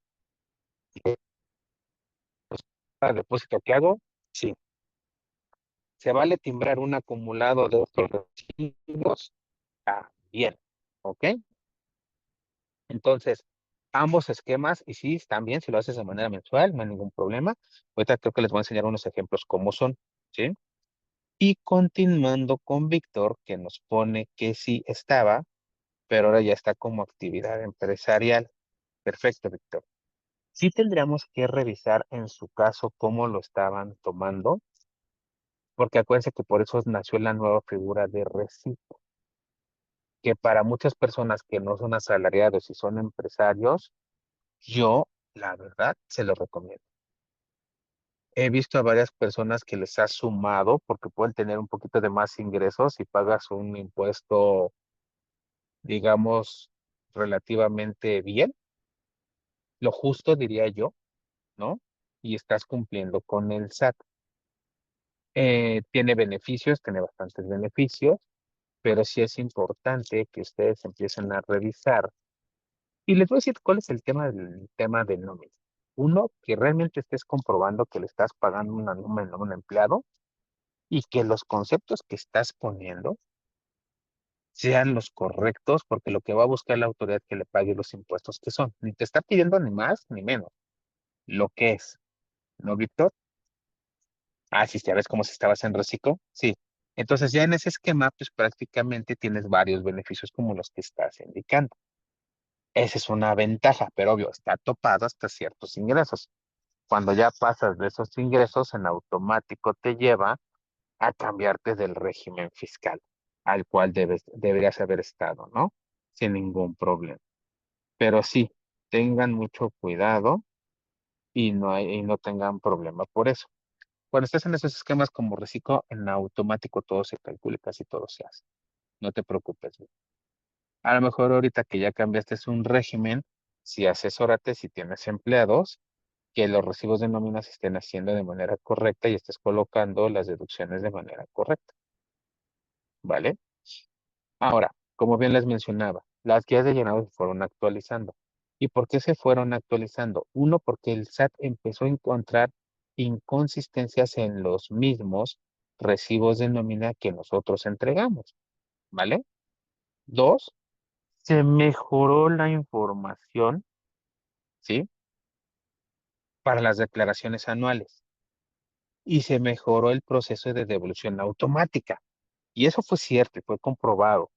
el depósito que hago? Sí. ¿Se vale timbrar un acumulado de otros recibos? Bien. ¿Ok? Entonces, ambos esquemas, y sí, están bien, si lo haces de manera mensual, no hay ningún problema. Ahorita creo que les voy a enseñar unos ejemplos cómo son, ¿sí? Y continuando con Víctor, que nos pone que sí estaba, pero ahora ya está como actividad empresarial. Perfecto, Víctor. Sí tendríamos que revisar en su caso cómo lo estaban tomando, porque acuérdense que por eso nació la nueva figura de recibo, que para muchas personas que no son asalariados y son empresarios, yo, la verdad, se lo recomiendo. He visto a varias personas que les ha sumado porque pueden tener un poquito de más ingresos y pagas un impuesto, digamos, relativamente bien, lo justo diría yo, ¿no? Y estás cumpliendo con el SAT. Tiene beneficios, tiene bastantes beneficios, pero sí es importante que ustedes empiecen a revisar. Y les voy a decir cuál es el tema del nómina. Uno, que realmente estés comprobando que le estás pagando una nómina a un empleado y que los conceptos que estás poniendo sean los correctos, porque lo que va a buscar la autoridad es que le pague los impuestos que son. Ni te está pidiendo ni más ni menos, lo que es. ¿No, Víctor? Ah, sí, ya ves cómo se estabas en reciclo. Sí. Entonces ya en ese esquema, pues prácticamente tienes varios beneficios como los que estás indicando. Esa es una ventaja, pero obvio, está topado hasta ciertos ingresos. Cuando ya pasas de esos ingresos, en automático te lleva a cambiarte del régimen fiscal al cual deberías haber estado, ¿no? Sin ningún problema. Pero sí, tengan mucho cuidado y no tengan problema por eso. Cuando estés en esos esquemas como reciclo, en automático todo se calcula, y casi todo se hace. No te preocupes. Güey. A lo mejor ahorita que ya cambiaste un régimen, si asesórate, si tienes empleados, que los recibos de nómina se estén haciendo de manera correcta y estés colocando las deducciones de manera correcta. ¿Vale? Ahora, como bien les mencionaba, las guías de llenado se fueron actualizando. ¿Y por qué se fueron actualizando? Uno, porque el SAT empezó a encontrar inconsistencias en los mismos recibos de nómina que nosotros entregamos, ¿vale? Dos, se mejoró la información, ¿sí? Para las declaraciones anuales y se mejoró el proceso de devolución automática. Y eso fue cierto y fue comprobado.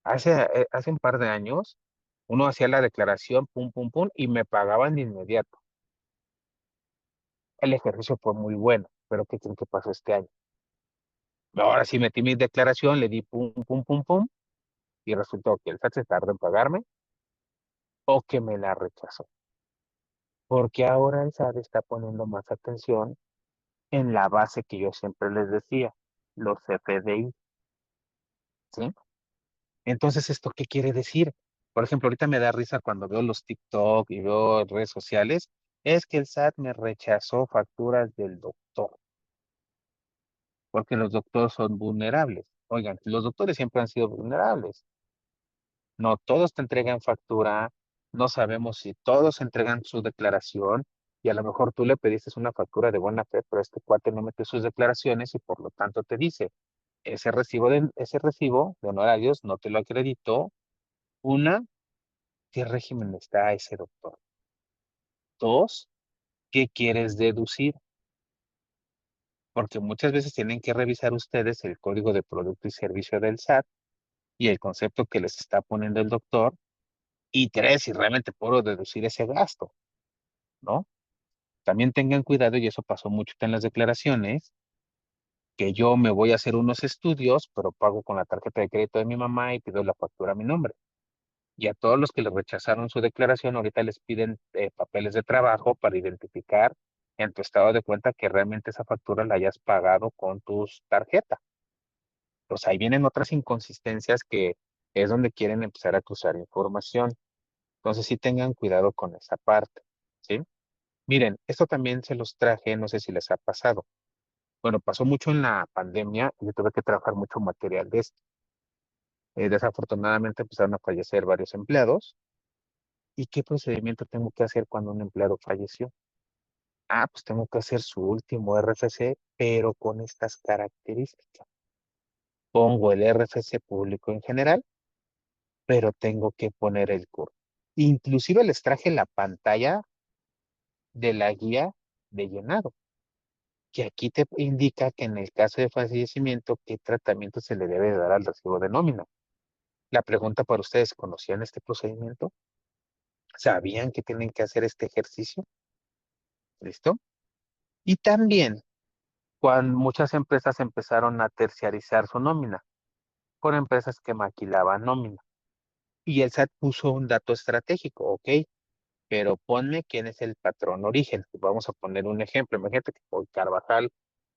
Hace un par de años, uno hacía la declaración, pum, pum, pum, y me pagaban de inmediato. El ejercicio fue muy bueno, pero ¿qué creen que pasó este año? Ahora sí metí mi declaración, le di pum, pum, pum, pum, y resultó que el SAT se tardó en pagarme o que me la rechazó. Porque ahora el SAT está poniendo más atención en la base que yo siempre les decía, los FDI, ¿sí? Entonces, ¿esto qué quiere decir? Por ejemplo, ahorita me da risa cuando veo los TikTok y veo redes sociales, es que el SAT me rechazó facturas del doctor, porque los doctores son vulnerables. Oigan, los doctores siempre han sido vulnerables. No todos te entregan factura, no sabemos si todos entregan su declaración y a lo mejor tú le pediste una factura de buena fe, pero este cuate no mete sus declaraciones y por lo tanto te dice, ese recibo de honorarios no te lo acredito. Una, ¿qué régimen está ese doctor? Dos, ¿qué quieres deducir? Porque muchas veces tienen que revisar ustedes el código de producto y servicio del SAT y el concepto que les está poniendo el doctor y tres, si realmente puedo deducir ese gasto, ¿no? También tengan cuidado, y eso pasó mucho en las declaraciones, que yo me voy a hacer unos estudios, pero pago con la tarjeta de crédito de mi mamá y pido la factura a mi nombre. Y a todos los que les rechazaron su declaración, ahorita les piden papeles de trabajo para identificar en tu estado de cuenta que realmente esa factura la hayas pagado con tus tarjetas. Pues ahí vienen otras inconsistencias que es donde quieren empezar a cruzar información. Entonces sí tengan cuidado con esa parte, ¿sí? Miren, esto también se los traje, no sé si les ha pasado. Bueno, pasó mucho en la pandemia y yo tuve que trabajar mucho material de esto. Desafortunadamente empezaron a fallecer varios empleados. ¿Y qué procedimiento tengo que hacer cuando un empleado falleció? Ah, pues tengo que hacer su último RFC, pero con estas características. Pongo el RFC público en general, pero tengo que poner el CUR. Inclusive les traje la pantalla de la guía de llenado, que aquí te indica que en el caso de fallecimiento, qué tratamiento se le debe dar al recibo de nómina. La pregunta para ustedes, ¿conocían este procedimiento? ¿Sabían que tienen que hacer este ejercicio? ¿Listo? Y también cuando muchas empresas empezaron a terciarizar su nómina por empresas que maquilaban nómina. Y el SAT puso un dato estratégico, ok, pero ponme quién es el patrón origen. Vamos a poner un ejemplo. Imagínate que hoy Carvajal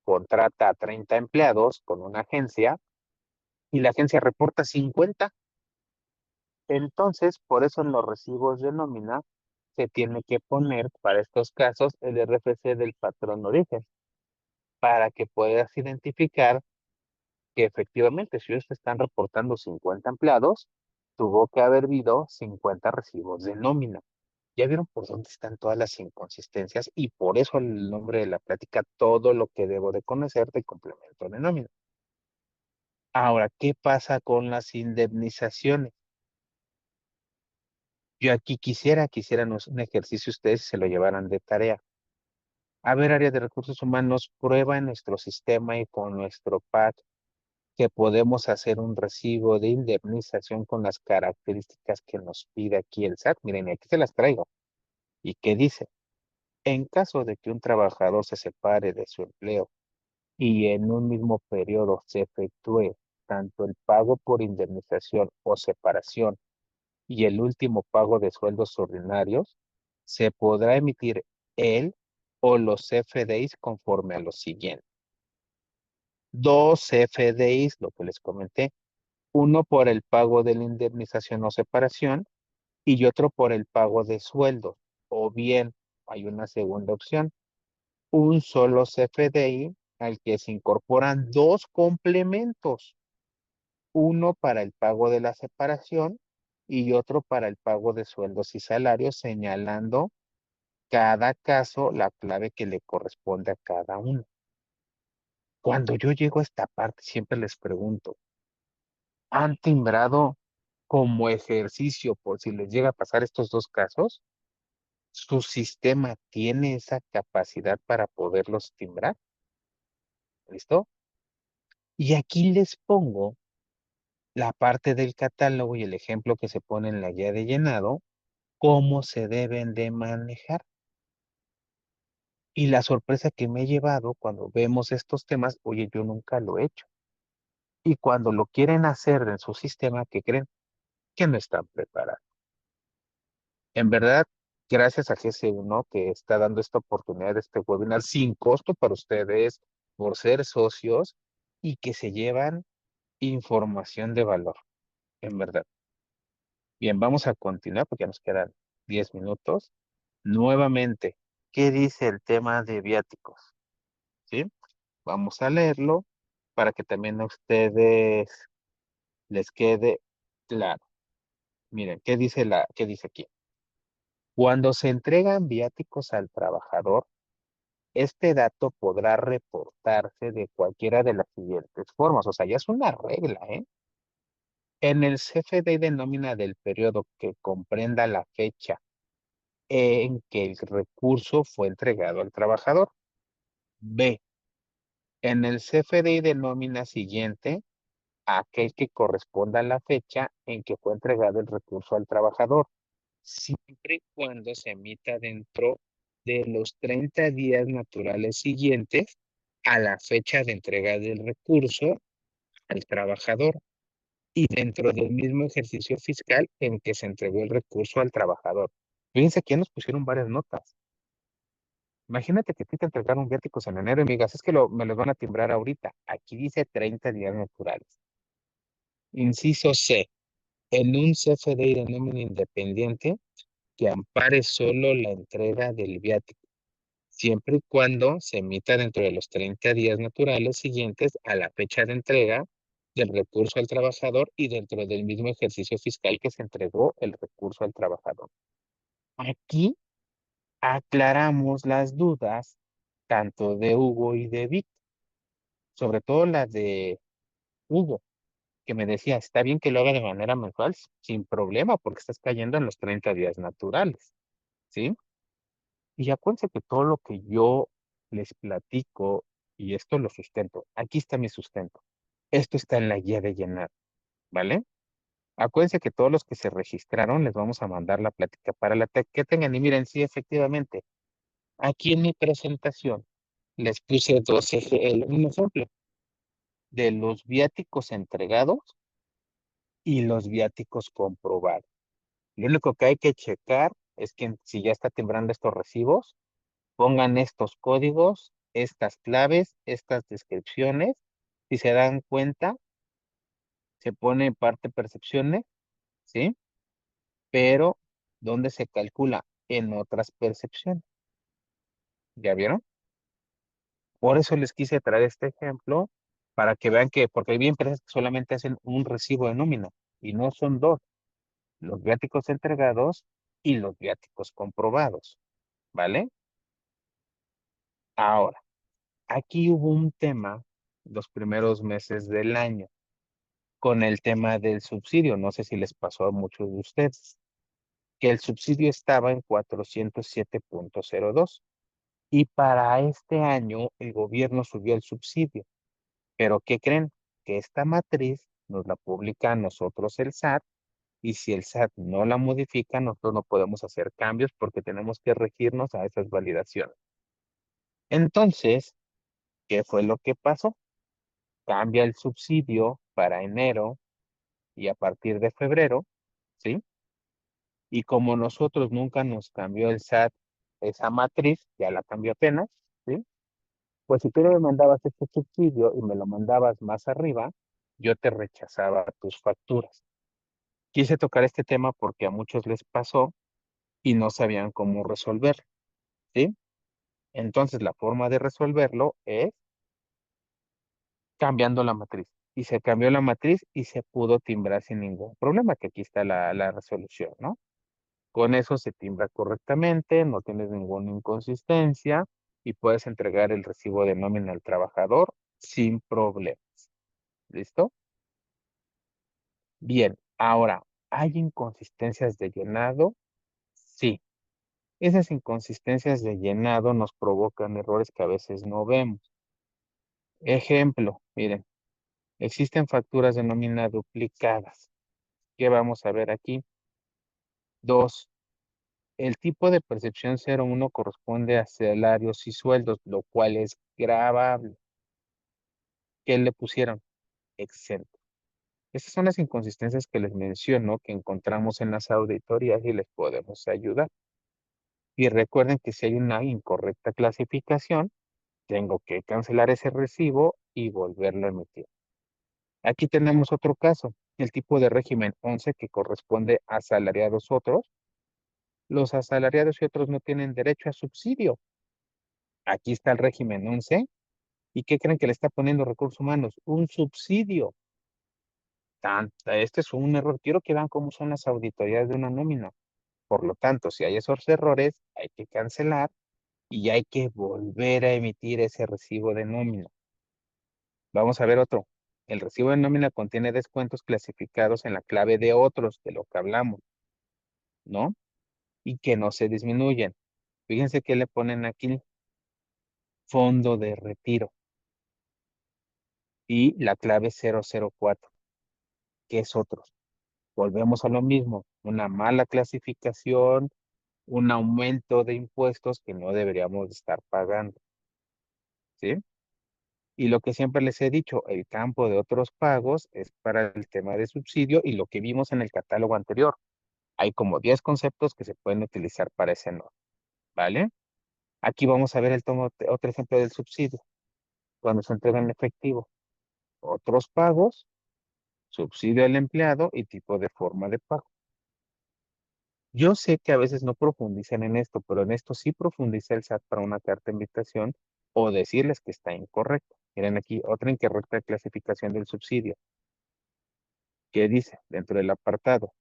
contrata a 30 empleados con una agencia y la agencia reporta 50. Entonces, por eso en los recibos de nómina se tiene que poner para estos casos el RFC del patrón origen para que puedas identificar que efectivamente si ellos te están reportando 50 empleados, tuvo que haber habido 50 recibos de nómina. Ya vieron por dónde están todas las inconsistencias y por eso el nombre de la plática, todo lo que debo de conocer de complemento de nómina. Ahora, ¿qué pasa con las indemnizaciones? Yo aquí quisiéramos un ejercicio ustedes y se lo llevaran de tarea. A ver, área de recursos humanos, prueba en nuestro sistema y con nuestro PAC que podemos hacer un recibo de indemnización con las características que nos pide aquí el SAT. Miren, aquí se las traigo. ¿Y qué dice? En caso de que un trabajador se separe de su empleo y en un mismo periodo se efectúe tanto el pago por indemnización o separación y el último pago de sueldos ordinarios, se podrá emitir el o los CFDIs conforme a lo siguiente. Dos CFDIs, lo que les comenté, uno por el pago de la indemnización o separación y otro por el pago de sueldos. O bien, hay una segunda opción, un solo CFDI al que se incorporan dos complementos, uno para el pago de la separación y otro para el pago de sueldos y salarios, señalando cada caso la clave que le corresponde a cada uno. Cuando yo llego a esta parte, siempre les pregunto, ¿han timbrado como ejercicio por si les llega a pasar estos dos casos? ¿Su sistema tiene esa capacidad para poderlos timbrar? ¿Listo? Y aquí les pongo la parte del catálogo y el ejemplo que se pone en la guía de llenado, cómo se deben de manejar. Y la sorpresa que me he llevado cuando vemos estos temas, oye, yo nunca lo he hecho. Y cuando lo quieren hacer en su sistema, ¿qué creen? Que no están preparados. En verdad, gracias a GC1 que está dando esta oportunidad de este webinar sin costo para ustedes, por ser socios y que se llevan información de valor, en verdad. Bien, vamos a continuar porque ya nos quedan 10 minutos. Nuevamente, ¿qué dice el tema de viáticos? ¿Sí? Vamos a leerlo para que también a ustedes les quede claro. Miren, qué dice aquí? Cuando se entregan viáticos al trabajador, este dato podrá reportarse de cualquiera de las siguientes formas. O sea, ya es una regla, ¿eh? En el CFDI de nómina del periodo que comprenda la fecha en que el recurso fue entregado al trabajador. B. En el CFDI de nómina siguiente, aquel que corresponda a la fecha en que fue entregado el recurso al trabajador, siempre y cuando se emita dentro de los 30 días naturales siguientes a la fecha de entrega del recurso al trabajador y dentro del mismo ejercicio fiscal en que se entregó el recurso al trabajador. Fíjense que ya nos pusieron varias notas. Imagínate que a ti te entregaron viáticos en enero y me digas, es que me los van a timbrar ahorita. Aquí dice 30 días naturales. Inciso C, en un CFDI de nómina independiente que ampare solo la entrega del viático, siempre y cuando se emita dentro de los 30 días naturales siguientes a la fecha de entrega del recurso al trabajador y dentro del mismo ejercicio fiscal que se entregó el recurso al trabajador. Aquí aclaramos las dudas tanto de Hugo y de Vic, sobre todo la de Hugo, que me decía, está bien que lo haga de manera mensual, sin problema, porque estás cayendo en los 30 días naturales, ¿sí? Y acuérdense que todo lo que yo les platico, y esto lo sustento, aquí está mi sustento, esto está en la guía de llenar, ¿vale? Acuérdense que todos los que se registraron les vamos a mandar la plática para que tengan, y miren, sí, efectivamente, aquí en mi presentación les puse un ejemplo de los viáticos entregados y los viáticos comprobados. Lo único que hay que checar es que si ya está timbrando estos recibos, pongan estos códigos, estas claves, estas descripciones. Si se dan cuenta, se pone en parte percepciones, ¿sí? Pero, ¿dónde se calcula? En otras percepciones. ¿Ya vieron? Por eso les quise traer este ejemplo, para que vean que, porque hay empresas que solamente hacen un recibo de nómina, y no son dos, los viáticos entregados y los viáticos comprobados, ¿vale? Ahora, aquí hubo un tema los primeros meses del año con el tema del subsidio. No sé si les pasó a muchos de ustedes, que el subsidio estaba en 407.02 y para este año el gobierno subió el subsidio. Pero ¿qué creen? Que esta matriz nos la publica a nosotros el SAT, y si el SAT no la modifica, nosotros no podemos hacer cambios porque tenemos que regirnos a esas validaciones. Entonces, ¿qué fue lo que pasó? Cambia el subsidio para enero y a partir de febrero, ¿sí? Y como nosotros nunca nos cambió el SAT esa matriz, ya la cambió apenas, ¿sí? Pues si tú me mandabas este subsidio y me lo mandabas más arriba, yo te rechazaba tus facturas. Quise tocar este tema porque a muchos les pasó y no sabían cómo resolverlo, ¿sí? Entonces la forma de resolverlo es cambiando la matriz. Y se cambió la matriz y se pudo timbrar sin ningún problema, que aquí está la resolución, ¿no? Con eso se timbra correctamente, no tienes ninguna inconsistencia y puedes entregar el recibo de nómina al trabajador sin problemas. ¿Listo? Bien, ahora, ¿hay inconsistencias de llenado? Sí. Esas inconsistencias de llenado nos provocan errores que a veces no vemos. Ejemplo, miren, existen facturas de nómina duplicadas. ¿Qué vamos a ver aquí? 2. El tipo de percepción 01 corresponde a salarios y sueldos, lo cual es gravable. ¿Qué le pusieron? Exento. Estas son las inconsistencias que les menciono que encontramos en las auditorías y les podemos ayudar. Y recuerden que si hay una incorrecta clasificación, tengo que cancelar ese recibo y volverlo a emitir. Aquí tenemos otro caso, el tipo de régimen 11 que corresponde a asalariados otros. Los asalariados y otros no tienen derecho a subsidio. Aquí está el régimen 11. ¿Y qué creen que le está poniendo recursos humanos? Un subsidio. Este es un error. Quiero que vean cómo son las auditorías de una nómina. Por lo tanto, si hay esos errores, hay que cancelar y hay que volver a emitir ese recibo de nómina. Vamos a ver otro. El recibo de nómina contiene descuentos clasificados en la clave de otros, de lo que hablamos, ¿no? Y que no se disminuyen. Fíjense que le ponen aquí fondo de retiro y la clave 004, que es otros. Volvemos a lo mismo, una mala clasificación, un aumento de impuestos que no deberíamos estar pagando, ¿sí? Y lo que siempre les he dicho, el campo de otros pagos es para el tema de subsidio y lo que vimos en el catálogo anterior. Hay como 10 conceptos que se pueden utilizar para ese no, ¿vale? Aquí vamos a ver otro ejemplo del subsidio. Cuando se entrega en efectivo, otros pagos, subsidio al empleado y tipo de forma de pago. Yo sé que a veces no profundizan en esto, pero en esto sí profundiza el SAT para una carta de invitación o decirles que está incorrecto. Miren aquí, otra incorrecta clasificación del subsidio. ¿Qué dice? Dentro del apartado.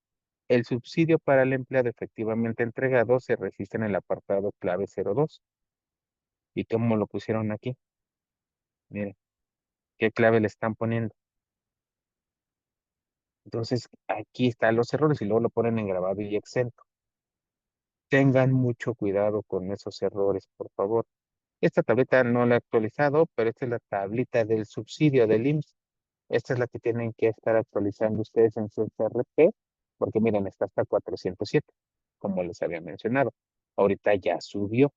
El subsidio para el empleado efectivamente entregado se registra en el apartado clave 02. ¿Y cómo lo pusieron aquí? Miren, ¿qué clave le están poniendo? Entonces, aquí están los errores y luego lo ponen en grabado y exento. Tengan mucho cuidado con esos errores, por favor. Esta tablita no la he actualizado, pero esta es la tablita del subsidio del IMSS. Esta es la que tienen que estar actualizando ustedes en su SRP, porque miren, está hasta 407, como les había mencionado. Ahorita ya subió.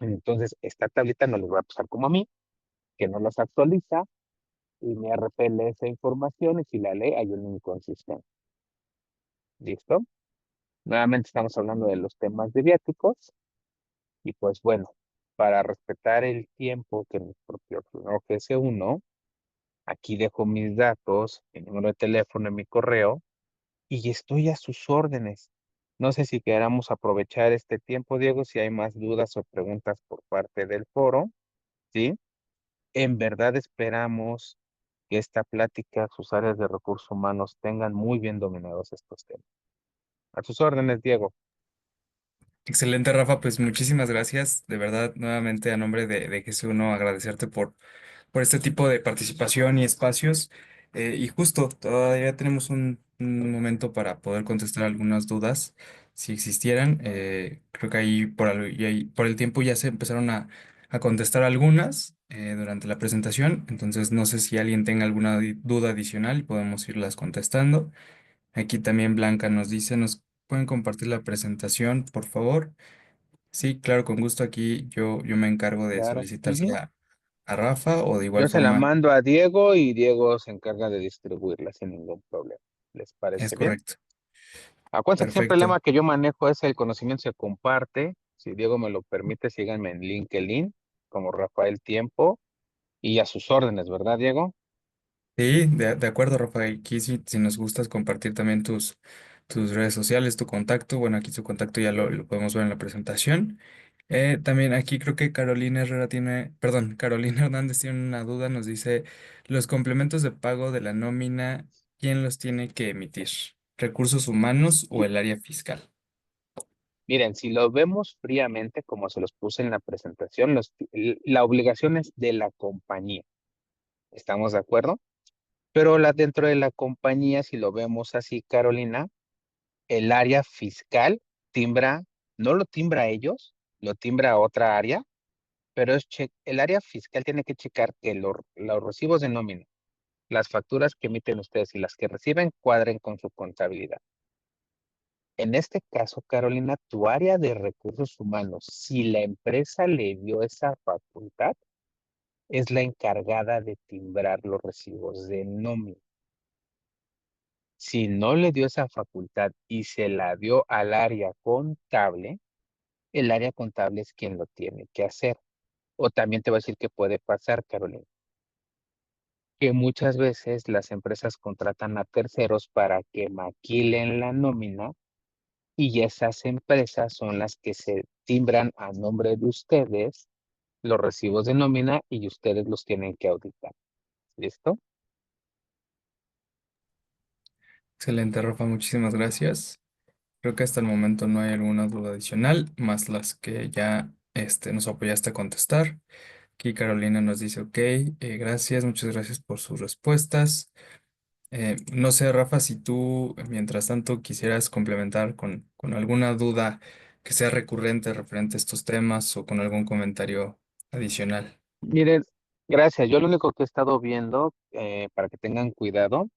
Entonces, esta tablita no les va a pasar como a mí, que no las actualiza y mi RP lee esa información y si la lee hay una inconsistencia. ¿Listo? Nuevamente estamos hablando de los temas de viáticos y pues bueno, para respetar el tiempo que nos proporcionó GS1, aquí dejo mis datos, mi número de teléfono y mi correo y estoy a sus órdenes. No sé si queramos aprovechar este tiempo, Diego, si hay más dudas o preguntas por parte del foro, ¿sí? En verdad esperamos que esta plática, sus áreas de recursos humanos tengan muy bien dominados estos temas. A sus órdenes, Diego. Excelente, Rafa, pues muchísimas gracias. De verdad, nuevamente a nombre de GS1, agradecerte por este tipo de participación y espacios. Y justo, todavía tenemos un momento para poder contestar algunas dudas, si existieran. Creo que ahí por el tiempo ya se empezaron a contestar algunas durante la presentación, entonces no sé si alguien tenga alguna duda adicional y podemos irlas contestando. Aquí también Blanca nos dice, ¿nos pueden compartir la presentación, por favor? Sí, claro, con gusto aquí yo me encargo de Claro. Ujú. solicitársela a Rafa o de igual Yo se la forma. mando a Diego y Diego se encarga de distribuirla sin ningún problema. ¿Les Es parece bien? correcto. Acuérdense que siempre el Perfecto. lema que yo manejo es el conocimiento se comparte. Si Diego me lo permite, síganme en LinkedIn como Rafael Tiempo y a sus órdenes, ¿verdad, Diego? Sí, de acuerdo, Rafa. Aquí si nos gustas compartir también tus redes sociales, tu contacto. Bueno, aquí tu contacto ya lo podemos ver en la presentación. También aquí creo que Carolina Herrera tiene, perdón, Carolina Hernández tiene una duda. Nos dice, los complementos de pago de la nómina, ¿quién los tiene que emitir? ¿Recursos humanos o el área fiscal? Miren, si lo vemos fríamente, como se los puse en la presentación, la obligación es de la compañía. ¿Estamos de acuerdo? Pero dentro de la compañía, si lo vemos así, Carolina, el área fiscal timbra, no lo timbra a ellos, lo timbra a otra área, pero el área fiscal tiene que checar que los recibos de nómina, las facturas que emiten ustedes y las que reciben cuadren con su contabilidad. En este caso, Carolina, tu área de recursos humanos, si la empresa le dio esa facultad, es la encargada de timbrar los recibos de nómina. Si no le dio esa facultad y se la dio al área contable, el área contable es quien lo tiene que hacer. O también te voy a decir que puede pasar, Carolina, que muchas veces las empresas contratan a terceros para que maquilen la nómina y esas empresas son las que se timbran a nombre de ustedes los recibos de nómina y ustedes los tienen que auditar. ¿Listo? Excelente, Rafa, muchísimas gracias. Creo que hasta el momento no hay alguna duda adicional, más las que ya nos apoyaste a contestar. Aquí Carolina nos dice, ok, gracias, muchas gracias por sus respuestas. No sé, Rafa, si tú, mientras tanto, quisieras complementar con alguna duda que sea recurrente referente a estos temas o con algún comentario adicional. Miren, gracias. Yo lo único que he estado viendo, para que tengan cuidado,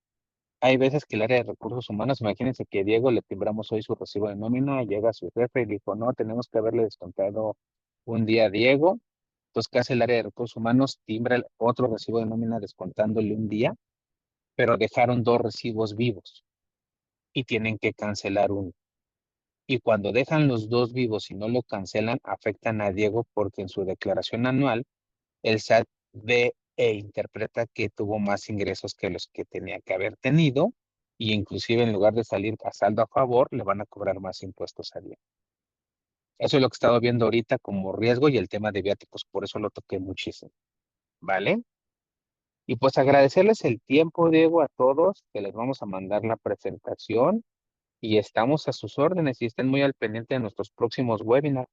hay veces que el área de recursos humanos, imagínense que Diego le timbramos hoy su recibo de nómina, llega su jefe y dijo, no, tenemos que haberle descontado un día a Diego. Entonces, ¿qué hace el área de recursos humanos? Timbra otro recibo de nómina descontándole un día, pero dejaron dos recibos vivos y tienen que cancelar uno. Y cuando dejan los dos vivos y no lo cancelan, afectan a Diego porque en su declaración anual el SAT ve e interpreta que tuvo más ingresos que los que tenía que haber tenido y inclusive en lugar de salir a saldo a favor, le van a cobrar más impuestos a Diego. Eso es lo que he estado viendo ahorita como riesgo y el tema de viáticos, por eso lo toqué muchísimo, ¿vale? Y pues agradecerles el tiempo, Diego, a todos, que les vamos a mandar la presentación y estamos a sus órdenes y estén muy al pendiente de nuestros próximos webinars.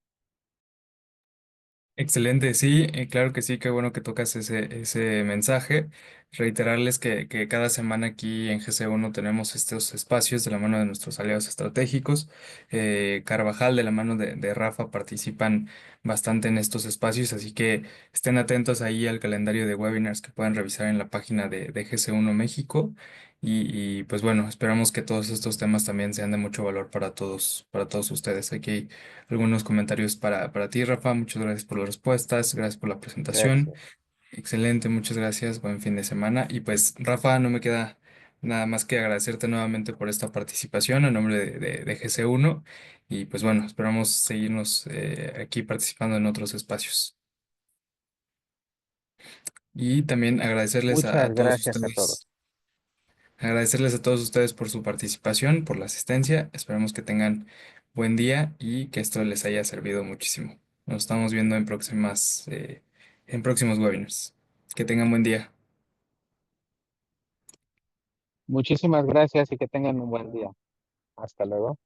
Excelente, sí, claro que sí, qué bueno que tocas ese mensaje. reiterarles que cada semana aquí en GC1 tenemos estos espacios de la mano de nuestros aliados estratégicos. Carvajal, de la mano de Rafa, participan bastante en estos espacios, así que estén atentos ahí al calendario de webinars que puedan revisar en la página de GC1 México. Pues bueno, esperamos que todos estos temas también sean de mucho valor para todos ustedes. Aquí hay algunos comentarios para ti, Rafa. Muchas gracias por las respuestas, gracias por la presentación. Gracias. Excelente, muchas gracias. Buen fin de semana. Y pues, Rafa, no me queda nada más que agradecerte nuevamente por esta participación a nombre de GC1. Y pues bueno, esperamos seguirnos aquí participando en otros espacios. Y también Muchas gracias a todos. agradecerles a todos ustedes por su participación, por la asistencia. Esperamos que tengan buen día y que esto les haya servido muchísimo. Nos estamos viendo en próximos webinars. Que tengan buen día. Muchísimas gracias y que tengan un buen día. Hasta luego.